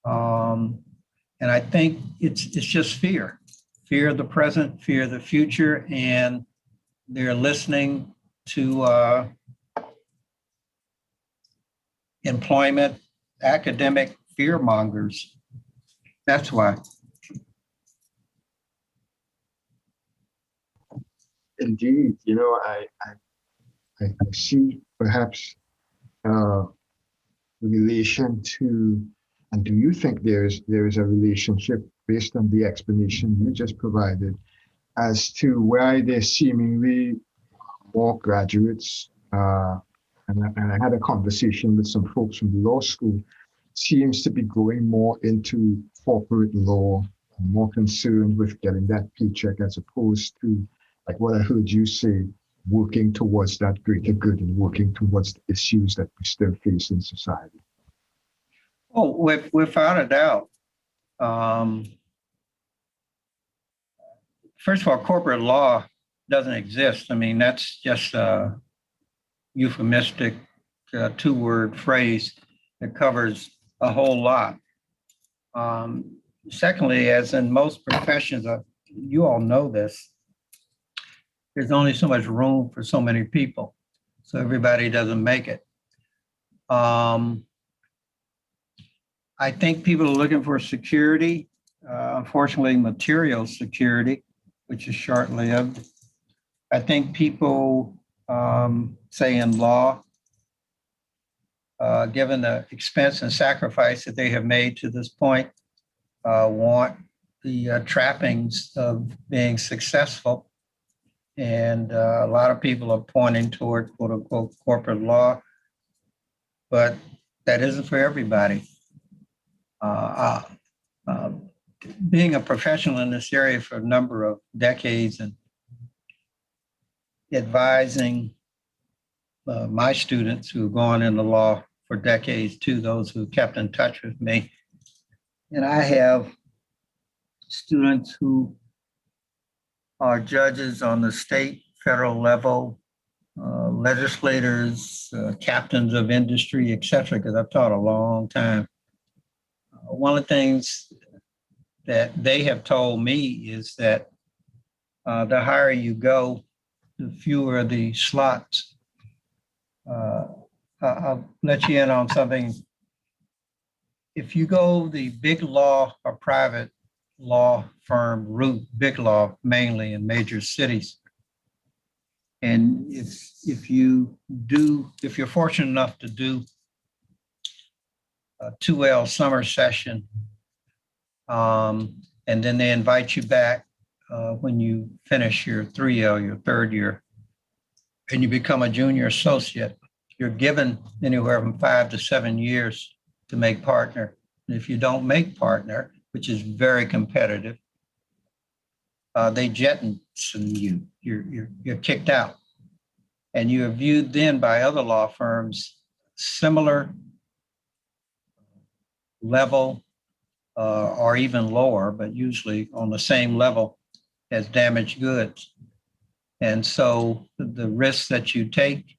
And I think it's just fear of the present, fear of the future, and they're listening to employment, academic fear mongers. That's why. Indeed, I see perhaps relation to, and do you think there is a relationship based on the explanation you just provided as to why there's seemingly more graduates, and I had a conversation with some folks from the law school, seems to be going more into corporate law, more concerned with getting that paycheck as opposed to, like what I heard you say, working towards that greater good and working towards the issues that we still face in society. Oh, without a doubt. First of all, corporate law doesn't exist. I mean, that's just a euphemistic two-word phrase that covers a whole lot. Secondly, as in most professions, you all know this, there's only so much room for so many people. So everybody doesn't make it. I think people are looking for security, unfortunately, material security, which is short-lived. I think people, say in law, given the expense and sacrifice that they have made to this point, want the trappings of being successful. And a lot of people are pointing toward quote unquote corporate law, but that isn't for everybody. Being a professional in this area for a number of decades and advising my students who have gone into law for decades too, those who kept in touch with me. And I have students who are judges on the state, federal level, legislators, captains of industry, et cetera, because I've taught a long time. One of the things that they have told me is that the higher you go, the fewer the slots. I'll let you in on something. If you go the big law or private law firm route, big law mainly in major cities, and if you're fortunate enough to do a 2L summer session, and then they invite you back when you finish your 3L, your third year, and you become a junior associate, you're given anywhere from 5 to 7 years to make partner. And if you don't make partner, which is very competitive, they jettison you. You're kicked out. And you are viewed then by other law firms similar level or even lower, but usually on the same level as damaged goods. And so the risks that you take,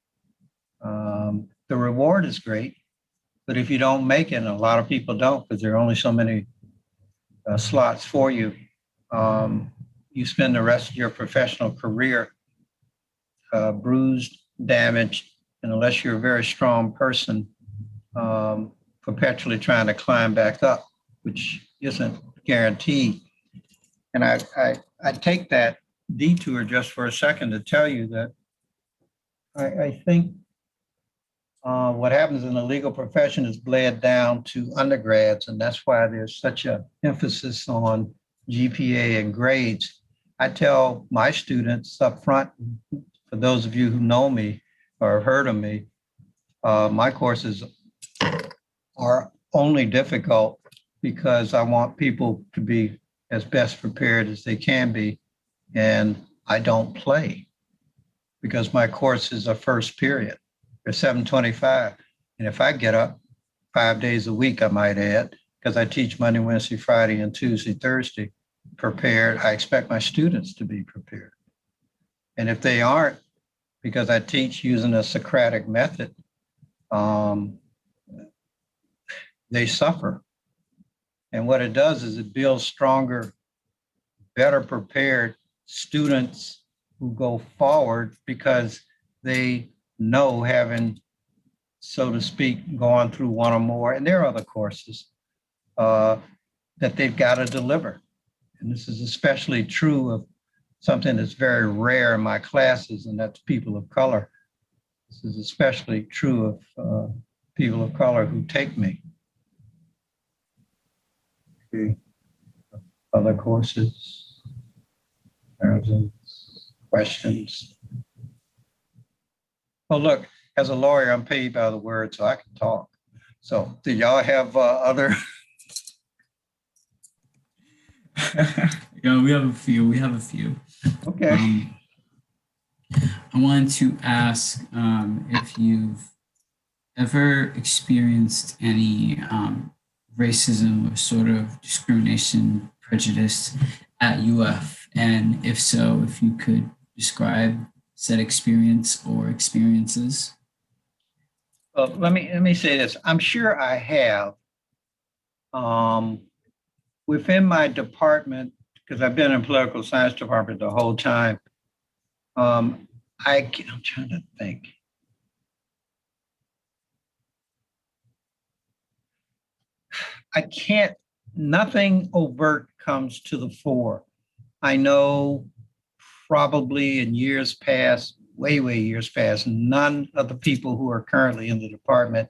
the reward is great, but if you don't make it, and a lot of people don't because there are only so many slots for you, you spend the rest of your professional career bruised, damaged, and unless you're a very strong person, perpetually trying to climb back up, which isn't guaranteed. And I take that detour just for a second to tell you that I think what happens in the legal profession is bled down to undergrads, and that's why there's such an emphasis on GPA and grades. I tell my students up front, for those of you who know me or have heard of me, my courses are only difficult because I want people to be as best prepared as they can be. And I don't play because my courses are first period. They're 7:25. And if I get up 5 days a week, I might add, because I teach Monday, Wednesday, Friday, and Tuesday, Thursday, prepared, I expect my students to be prepared. And if they aren't, because I teach using a Socratic method, they suffer. And what it does is it builds stronger, better prepared students who go forward because they know, having, so to speak, gone through one or more, and there are other courses that they've got to deliver. And this is especially true of something that's very rare in my classes, and that's people of color. This is especially true of people of color who take me. Okay. Other courses, questions. Well, look, as a lawyer, I'm paid by the word, so I can talk. So do y'all have other? Yeah, we have a few. We have a few. Okay. I wanted to ask if you've ever experienced any racism or sort of discrimination, prejudice at UF, and if so, if you could describe said experience or experiences. Well, let me say this. I'm sure I have. Within my department, because I've been in political science department the whole time, I'm trying to think. I can't, nothing overt comes to the fore. I know probably in years past, way years past, none of the people who are currently in the department,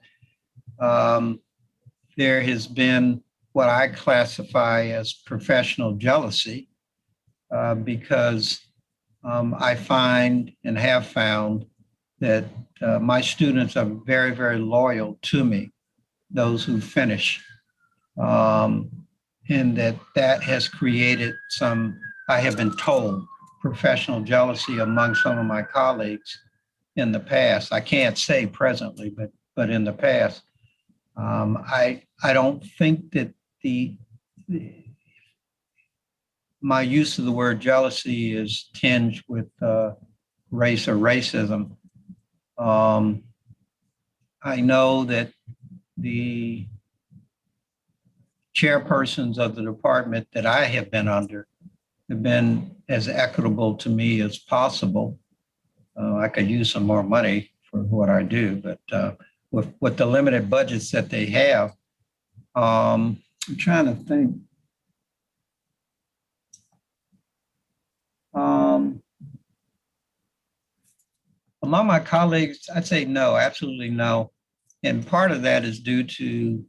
there has been what I classify as professional jealousy, because I find and have found that my students are very loyal to me, those who finish. And that has created some, I have been told, professional jealousy among some of my colleagues in the past. I can't say presently, but in the past. I don't think that my use of the word jealousy is tinged with race or racism. I know that the chairpersons of the department that I have been under have been as equitable to me as possible. I could use some more money for what I do, but with the limited budgets that they have, I'm trying to think. Among my colleagues, I'd say no, absolutely no. And part of that is due to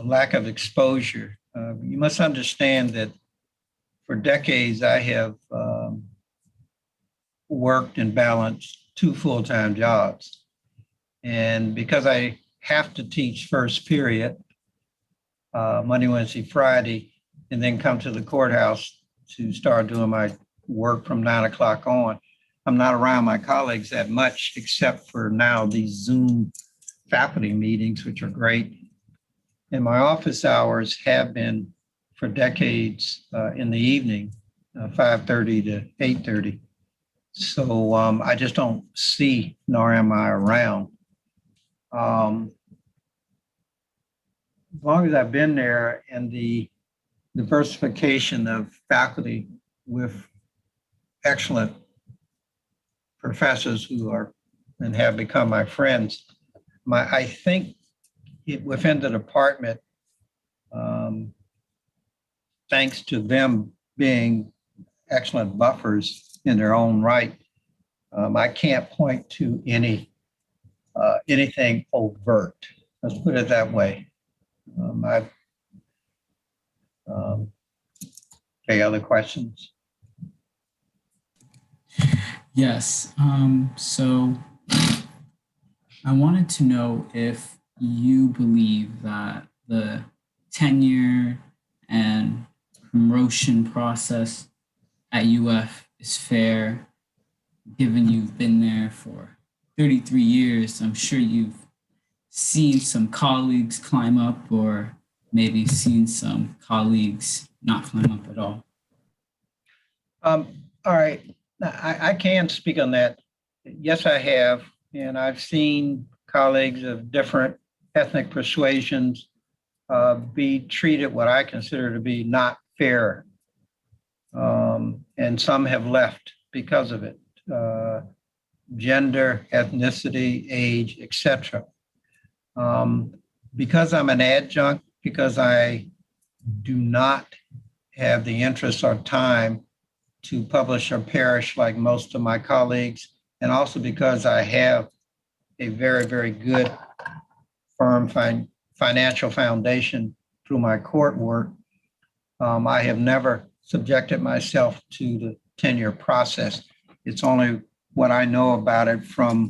lack of exposure. You must understand that for decades, I have worked and balanced 2 full-time jobs. And because I have to teach first period, Monday, Wednesday, Friday, and then come to the courthouse to start doing my work from 9 o'clock on, I'm not around my colleagues that much, except for now these Zoom faculty meetings, which are great. And my office hours have been for decades in the evening, 5:30 to 8:30. So I just don't see, nor am I around. As long as I've been there, and the diversification of faculty with excellent professors who are and have become my friends, I think within the department, thanks to them being excellent buffers in their own right, I can't point to anything overt. Let's put it that way. Okay, other questions? Yes. So I wanted to know if you believe that the tenure and promotion process at UF is fair, given you've been there for 33 years. I'm sure you've seen some colleagues climb up, or maybe seen some colleagues not climb up at all. All right, I can speak on that. Yes, I have, and I've seen colleagues of different ethnic persuasions be treated what I consider to be not fair. And some have left because of it. Gender, ethnicity, age, etc. Because I'm an adjunct, because I do not have the interest or time to publish or perish like most of my colleagues, and also because I have a very, very good firm financial foundation through my court work, I have never subjected myself to the tenure process. It's only what I know about it from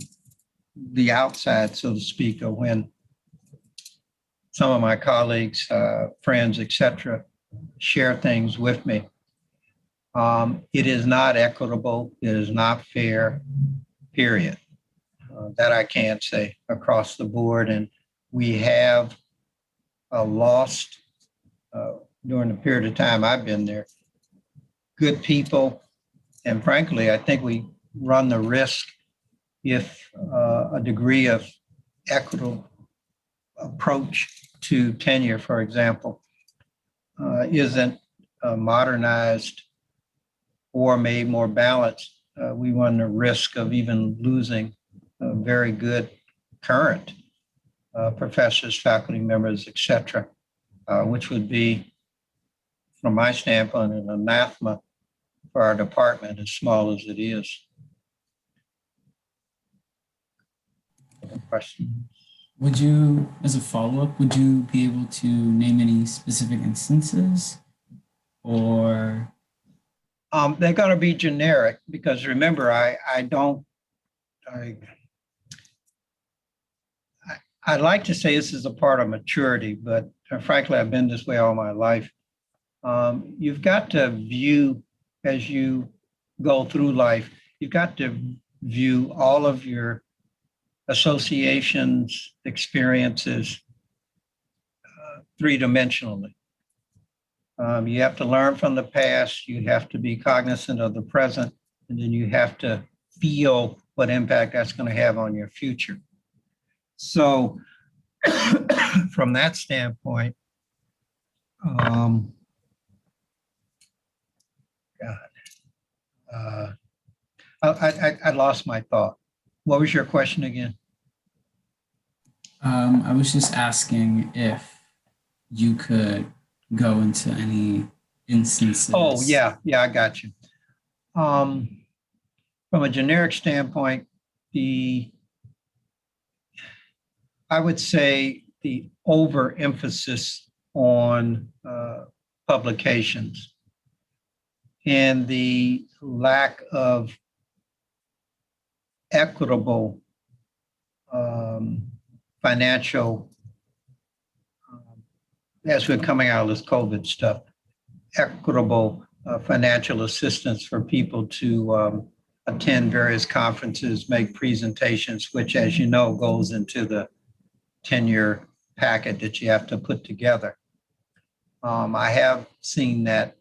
the outside, so to speak, or when some of my colleagues, friends, etc., share things with me. It is not equitable. It is not fair, period. That I can say across the board. And we have lost, during the period of time I've been there, good people. And frankly, I think we run the risk if a degree of equitable approach to tenure, for example, isn't modernized or made more balanced, we run the risk of even losing very good current professors, faculty members, etc., which would be, from my standpoint, an anathema for our department, as small as it is. Question. Would you, as a follow-up, would you be able to name any specific instances, or? They're going to be generic because remember, I'd like to say this is a part of maturity, but frankly, I've been this way all my life. You've got to view, as you go through life, you've got to view all of your associations, experiences, three-dimensionally. You have to learn from the past, you have to be cognizant of the present, and then you have to feel what impact that's going to have on your future. So from that standpoint, I lost my thought. What was your question again? I was just asking if you could go into any instances. Oh, yeah, I got you. From a generic standpoint, I would say the overemphasis on publications and the lack of equitable financial, as we're coming out of this COVID stuff, equitable financial assistance for people to attend various conferences, make presentations, which, as you know, goes into the tenure packet that you have to put together. I have seen that,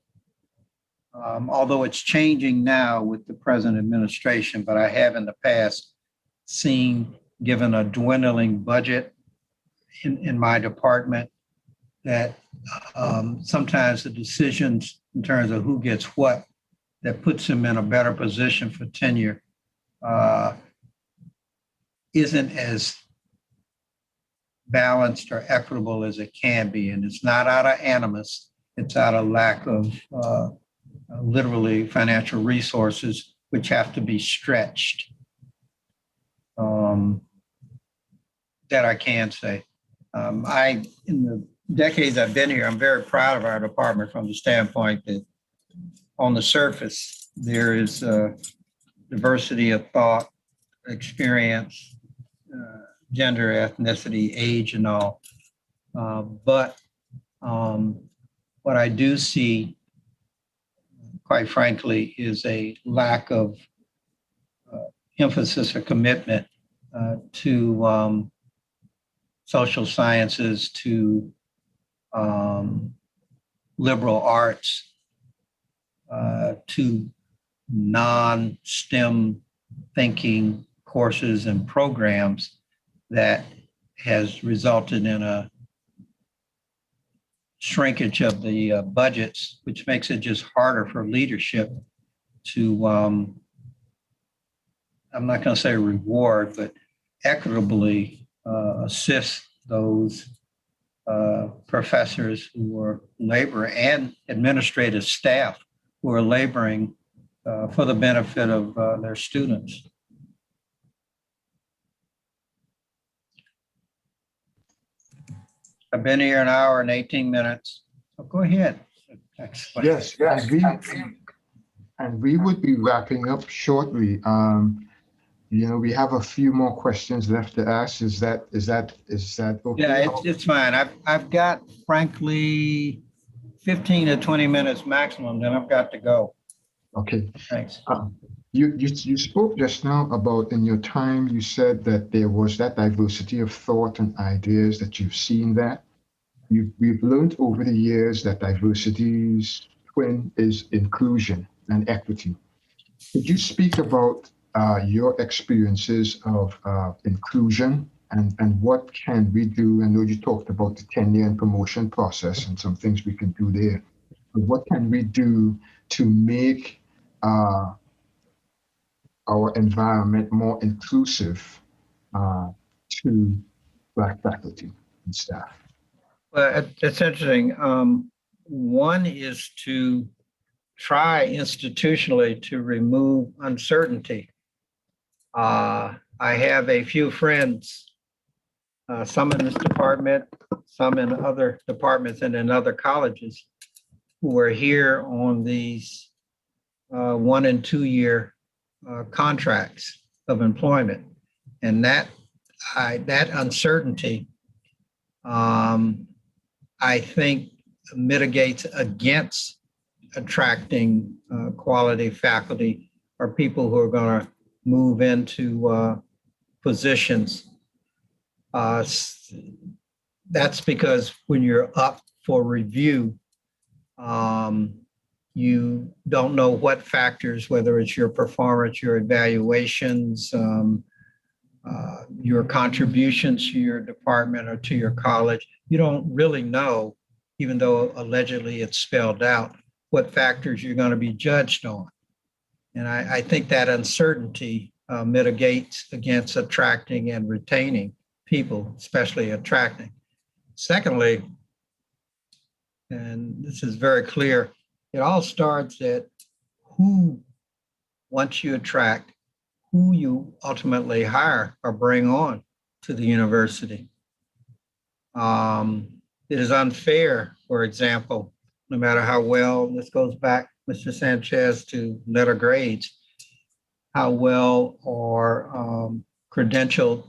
although it's changing now with the present administration, but I have in the past seen, given a dwindling budget in my department, that sometimes the decisions in terms of who gets what that puts them in a better position for tenure isn't as balanced or equitable as it can be. And it's not out of animus, it's out of lack of literally financial resources, which have to be stretched. That I can say. In the decades I've been here, I'm very proud of our department from the standpoint that on the surface, there is diversity of thought, experience, gender, ethnicity, age, and all. But what I do see, quite frankly, is a lack of emphasis or commitment to social sciences, to liberal arts, to non-STEM thinking courses and programs that has resulted in a shrinkage of the budgets, which makes it just harder for leadership to, I'm not going to say reward, but equitably assist those professors who are labor and administrative staff who are laboring for the benefit of their students. I've been here an hour and 18 minutes. So go ahead. Yes, and we would be wrapping up shortly. We have a few more questions left to ask. Is that okay? Yeah, it's fine. I've got, frankly, 15 to 20 minutes maximum, then I've got to go. Okay. Thanks. You spoke just now about, in your time, you said that there was that diversity of thought and ideas, that you've seen that. We've learned over the years that diversity's twin is inclusion and equity. Could you speak about your experiences of inclusion and what can we do? I know you talked about the tenure and promotion process and some things we can do there, but what can we do to make our environment more inclusive to Black faculty and staff? Well, it's interesting. One is to try institutionally to remove uncertainty. I have a few friends, some in this department, some in other departments and in other colleges, who are here on these 1 and 2 year contracts of employment. And that uncertainty, I think, mitigates against attracting quality faculty or people who are going to move into positions. That's because when you're up for review, you don't know what factors, whether it's your performance, your evaluations, your contributions to your department or to your college. You don't really know, even though allegedly it's spelled out, what factors you're going to be judged on. And I think that uncertainty mitigates against attracting and retaining people, especially attracting. Secondly, and this is very clear, it all starts at who, once you attract, who you ultimately hire or bring on to the university. It is unfair, for example, no matter how well, this goes back, Mr. Sanchez, to letter grades, how well or credentialed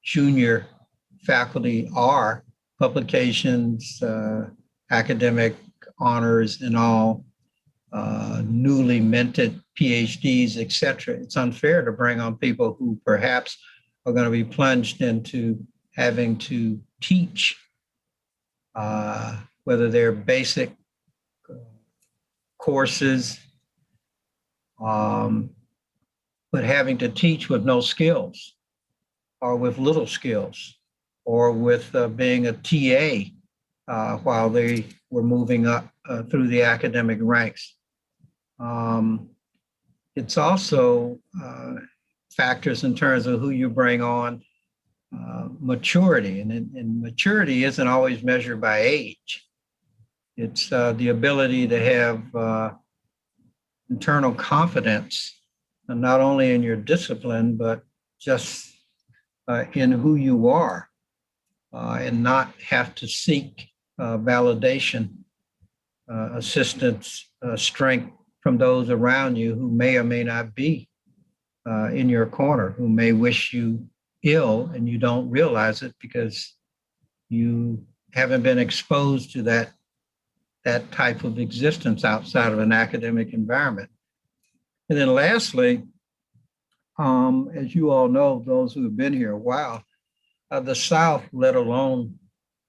junior faculty are, publications, academic honors and all, newly minted Ph.D s, et cetera. It's unfair to bring on people who perhaps are going to be plunged into having to teach, whether they're basic courses, but having to teach with no skills or with little skills or with being a TA while they were moving up through the academic ranks. It's also factors in terms of who you bring on, maturity, and maturity isn't always measured by age. It's the ability to have internal confidence, and not only in your discipline, but just in who you are, and not have to seek validation, assistance, strength from those around you who may or may not be in your corner, who may wish you ill and you don't realize it because you haven't been exposed to that type of existence outside of an academic environment. And then lastly, as you all know, those who have been here a while, the South, let alone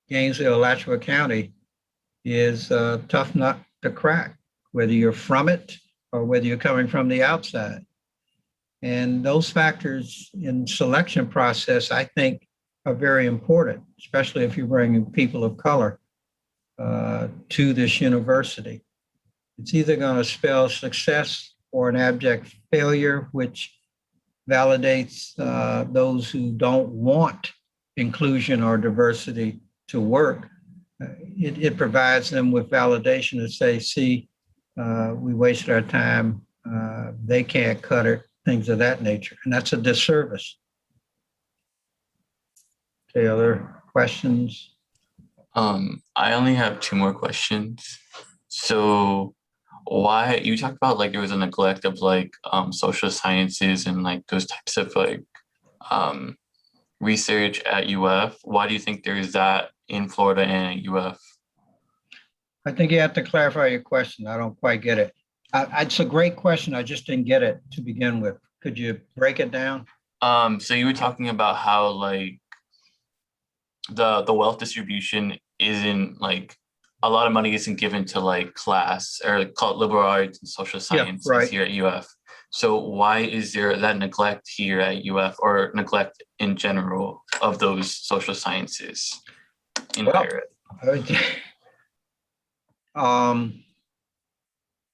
Gainesville, Alachua County, is a tough nut to crack, whether you're from it or whether you're coming from the outside. And those factors in selection process, I think, are very important, especially if you're bringing people of color to this university. It's either going to spell success or an abject failure, which validates those who don't want inclusion or diversity to work. It provides them with validation to say, see, we wasted our time, they can't cut it, things of that nature. And that's a disservice. Any other questions? I only have two more questions. So why you talked about like there was a neglect of like social sciences and like those types of like research at UF. Why do you think there is that in Florida and at UF? I think you have to clarify your question. I don't quite get it. It's a great question. I just didn't get it to begin with. Could you break it down? So you were talking about how like the wealth distribution isn't like a lot of money isn't given to like class or called liberal arts and social sciences right. here at UF. So why is there that neglect here at UF or neglect in general of those social sciences in higher ed?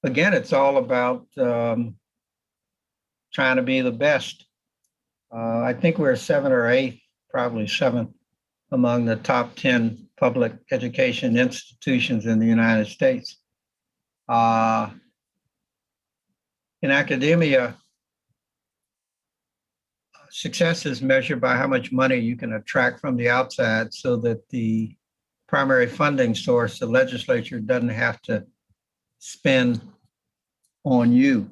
Again, it's all about trying to be the best. I think we're 7th or 8th, probably 7th among the top 10 public education institutions in the United States. In academia, success is measured by how much money you can attract from the outside so that the primary funding source, the legislature, doesn't have to spend on you.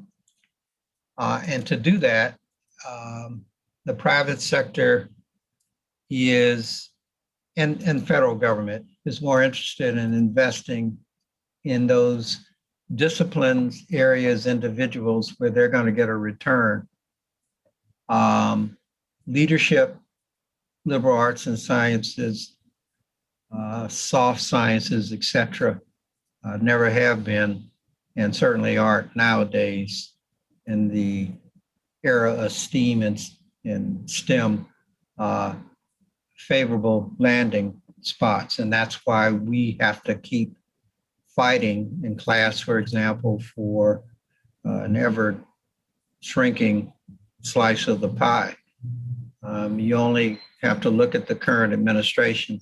And to do that, the private sector is, and federal government is more interested in investing in those disciplines, areas, individuals where they're going to get a return. Leadership, liberal arts and sciences, soft sciences, etc., never have been, and certainly aren't nowadays in the era of STEAM and STEM, favorable landing spots. And that's why we have to keep fighting in class, for example, for an ever shrinking slice of the pie. You only have to look at the current administration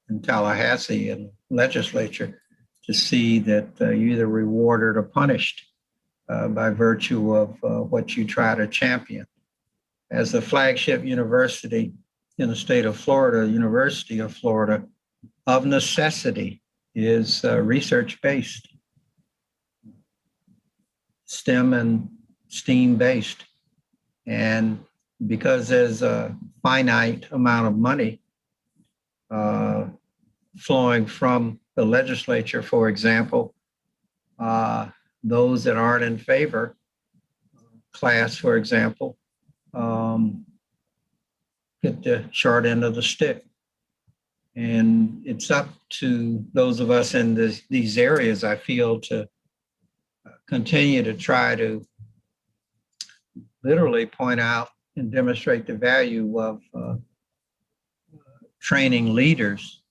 in Tallahassee and legislature to see that you're either rewarded or punished by virtue of what you try to champion. As the flagship university in the state of Florida, University of Florida, of necessity is research-based, STEM and STEAM-based. And because there's a finite amount of money flowing from the legislature, for example, those that aren't in favor, class, for example, get the short end of the stick. And it's up to those of us in these areas, I feel, to continue to try to literally point out and demonstrate the value of training leaders,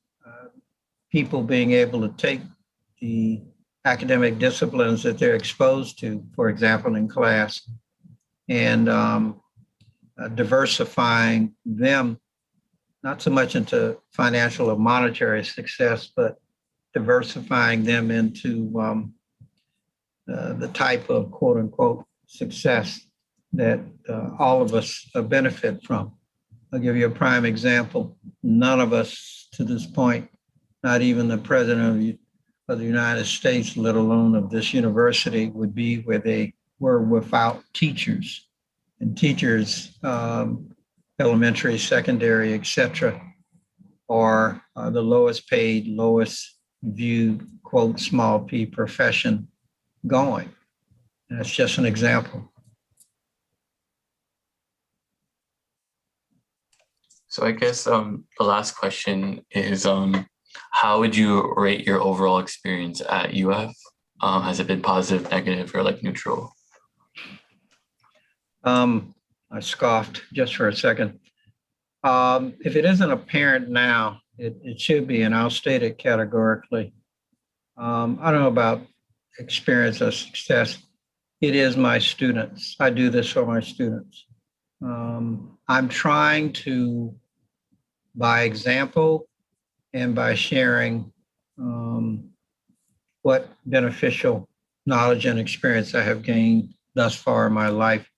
people being able to take the academic disciplines that they're exposed to, for example, in class, and diversifying them, not so much into financial or monetary success, but diversifying them into the type of quote unquote success that all of us benefit from. I'll give you a prime example. None of us to this point, not even the president of the United States, let alone of this university, would be where they were without teachers. And teachers, elementary, secondary, etc., are the lowest paid, lowest viewed, quote, small p profession going. And that's just an example. So I guess the last question is, how would you rate your overall experience at UF? Has it been positive, negative, or like neutral? I scoffed just for a second. If it isn't apparent now, it should be, and I'll state it categorically. I don't know about experience or success. It is my students. I do this for my students. I'm trying to, by example and by sharing what beneficial knowledge and experience I have gained thus far in my life,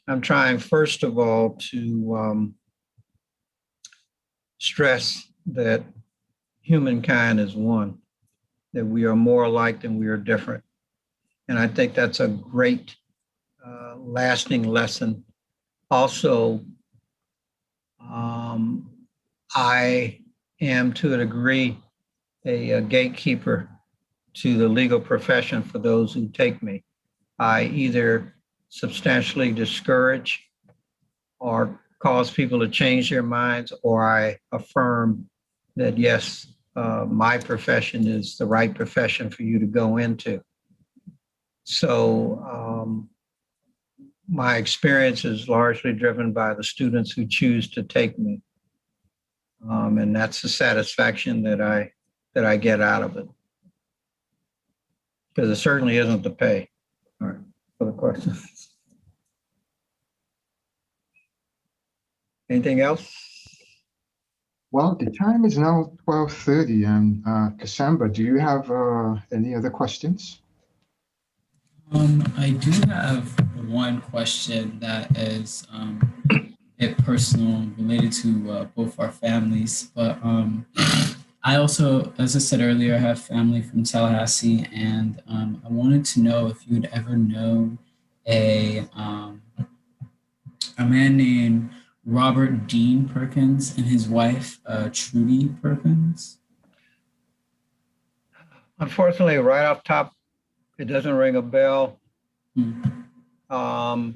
I'm trying, first of all, to stress that humankind is one, that we are more alike than we are different. And I think that's a great lasting lesson. Also, I am to a degree a gatekeeper to the legal profession for those who take me. I either substantially discourage or cause people to change their minds, or I affirm that, yes, my profession is the right profession for you to go into. So my experience is largely driven by the students who choose to take me. And that's the satisfaction that I get out of it. Because it certainly isn't the pay. All right, for the question. Anything else? Well, the time is now 12:30, and Cassandra, do you have any other questions? I do have one question that is a bit personal, related to both our families. But I also, as I said earlier, I have family from Tallahassee, and I wanted to know if you had ever known a man named Robert Dean Perkins and his wife, Trudy Perkins. Unfortunately, right off top, it doesn't ring a bell. Hmm. I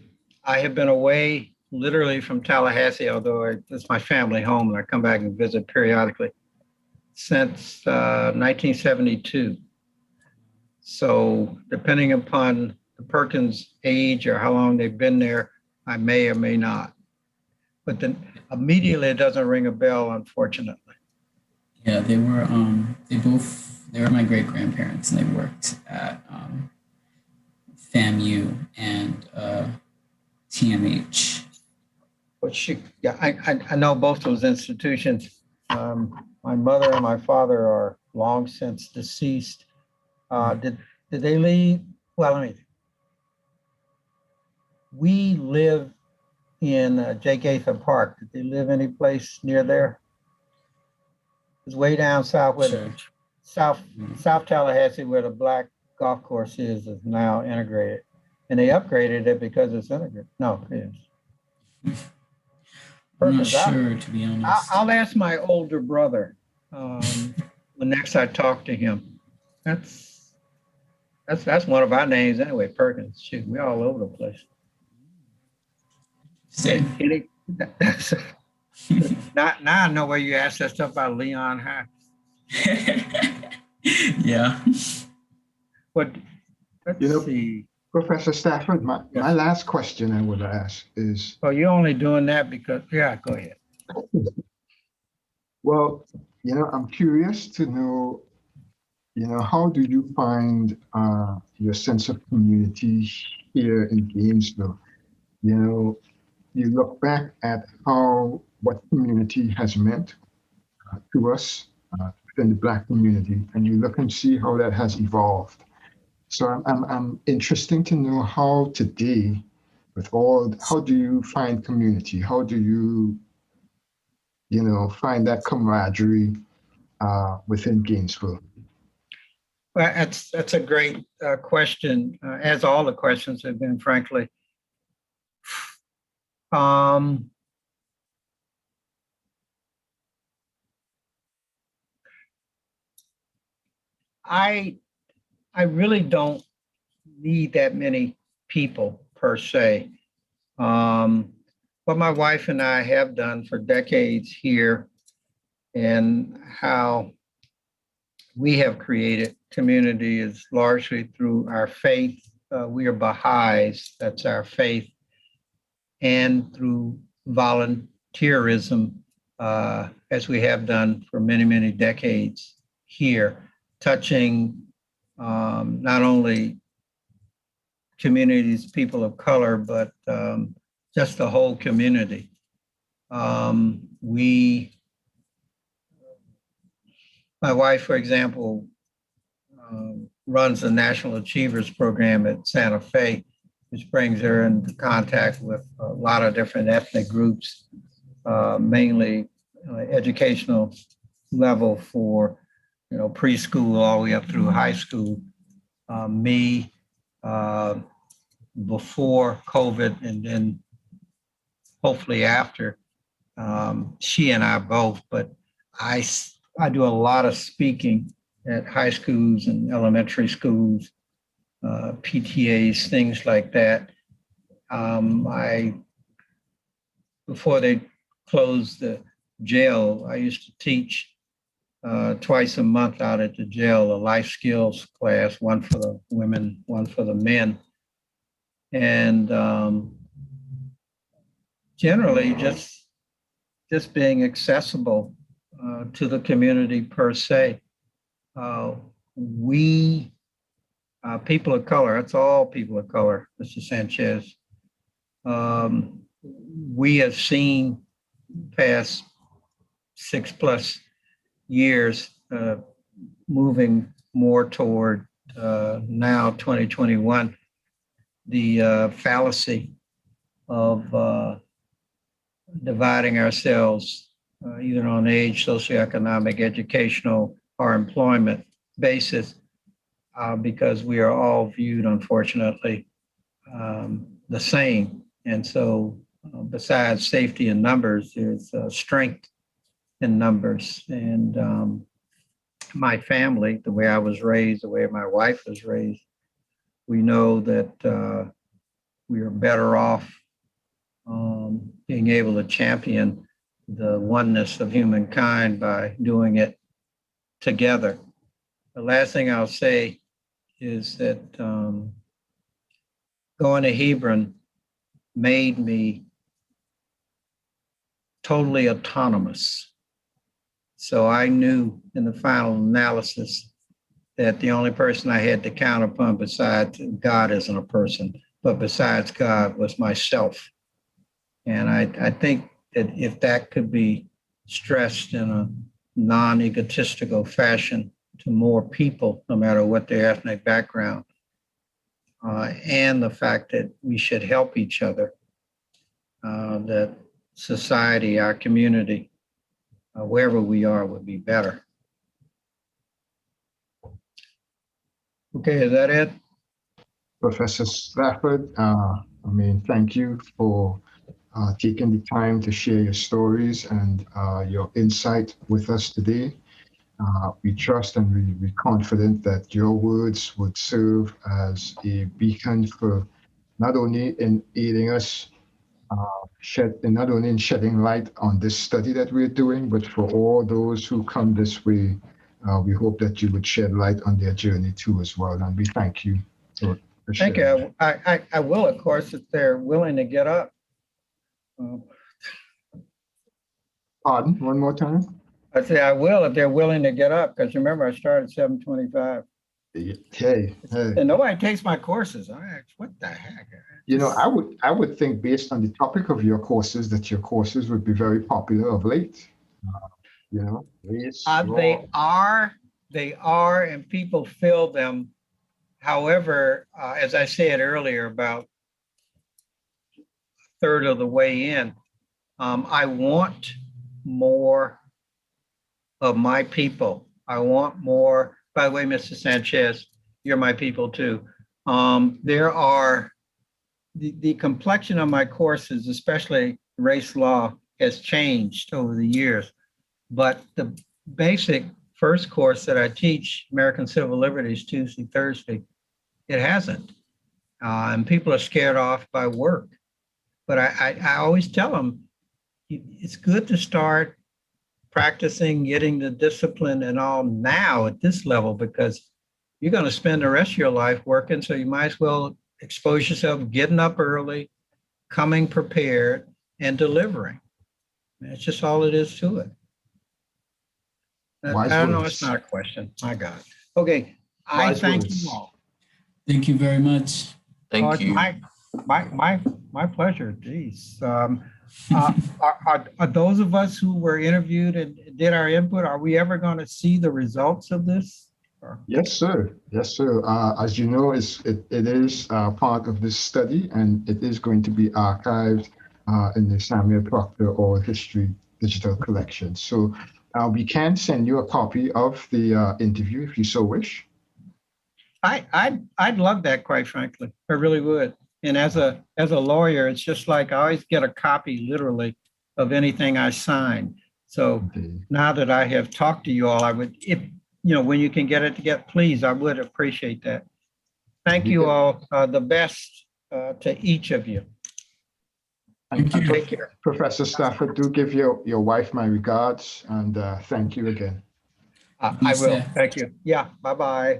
have been away literally from Tallahassee, although it's my family home and I come back and visit periodically, since 1972. So depending upon the Perkins age or how long they've been there, I may or may not. But then immediately it doesn't ring a bell, unfortunately. Yeah, they were my great grandparents, and they worked at FAMU and TMH. But I know both those institutions. My mother and my father are long since deceased. Did they leave? Well, we live in Jake Gaither Park. Did they live any place near there? It's way down south where Sure. South Tallahassee, where the black golf course is now integrated. And they upgraded it because it's integrated. No, it is. I'm not sure, to be honest. I'll ask my older brother the next I talk to him. That's one of our names anyway, Perkins. Shoot, we're all over the place. Now I know where you asked that stuff about Leon High. Yeah. But let's see. Professor Stafford, my last question I would ask is... Oh, you're only doing that because, yeah, go ahead. Well, I'm curious to know, how do you find your sense of community here in Gainesville? You look back at what community has meant to us within the Black community, and you look and see how that has evolved. So I'm interested to know how today, how do you find community? How do you, find that camaraderie within Gainesville? Well, that's a great question, as all the questions have been, frankly. I really don't need that many people per se. What my wife and I have done for decades here, and how we have created community, is largely through our faith. We are Baha'is, that's our faith, and through terrorism, as we have done for many, many decades here, touching not only communities, people of color, but just the whole community. My wife, for example, runs the National Achievers Program at Santa Fe, which brings her into contact with a lot of different ethnic groups, mainly educational level for, preschool all the way up through high school. Me, before COVID and then hopefully after, she and I both, but I do a lot of speaking at high schools and elementary schools, PTAs, things like that. Before they closed the jail, I used to teach twice a month out at the jail, a life skills class, one for the women, one for the men. And generally just being accessible to the community per se. We, people of color, that's all people of color, Mr. Sanchez. We have seen past 6+ years moving more toward now 2021, the fallacy of dividing ourselves either on age, socioeconomic, educational, or employment basis, because we are all viewed, unfortunately, the same. And so besides safety in numbers, there's strength in numbers. And my family, the way I was raised, the way my wife was raised, we know that we are better off being able to champion the oneness of humankind by doing it together. The last thing I'll say is that going to Hebron made me totally autonomous. So I knew in the final analysis that the only person I had to count upon besides God isn't a person, but besides God was myself. And I think that if that could be stressed in a non-egotistical fashion to more people, no matter what their ethnic background, and the fact that we should help each other, that society, our community, wherever we are, would be better. Okay, is that it? Professor Stafford, thank you for taking the time to share your stories and your insight with us today. We trust and we're confident that your words would serve as a beacon for not only in aiding us, not only in shedding light on this study that we're doing, but for all those who come this way, we hope that you would shed light on their journey too as well. And we thank you for Thank you. I will, of course, if they're willing to get up. Pardon, one more time? I say I will if they're willing to get up, because remember, I started at 7:25. Hey. And nobody takes my courses. What the heck? I would think based on the topic of your courses that your courses would be very popular of late. Race, They are, and people fill them. However, as I said earlier, about a third of the way in, I want more of my people. I want more. By the way, Mr. Sanchez, you're my people too. There are the complexion of my courses, especially race law, has changed over the years. But the basic first course that I teach, American Civil Liberties, Tuesday, Thursday, it hasn't. And people are scared off by work. But I always tell them, it's good to start practicing, getting the discipline and all now at this level, because you're going to spend the rest of your life working. So you might as well expose yourself, getting up early, coming prepared, and delivering. That's just all it is to it. Wise I don't know, words. it's not a question. My God. Okay, I Wise thank words. you all. Thank you very much. Thank it's you. My pleasure. Geez. Are those of us who were interviewed and did our input, are we ever going to see the results of this? Yes, sir. Yes, sir. As you know, it is part of this study, and it is going to be archived in the Samuel Proctor Oral History Digital Collection. So we can send you a copy of the interview if you so wish. I'd love that, quite frankly. I really would. And as a lawyer, it's just like I always get a copy, literally, of anything I sign. So Indeed. now that I have talked to you all, I would, if when you can get it together, please, I would appreciate that. Thank you all. The best to each of you. And Thank you. Take care. Professor Stafford, do give your wife my regards, and thank you again. I will. Thank you. Yeah. Bye-bye.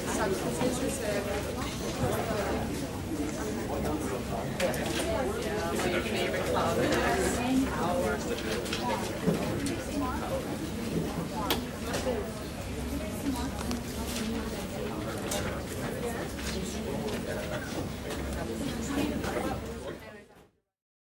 Substances.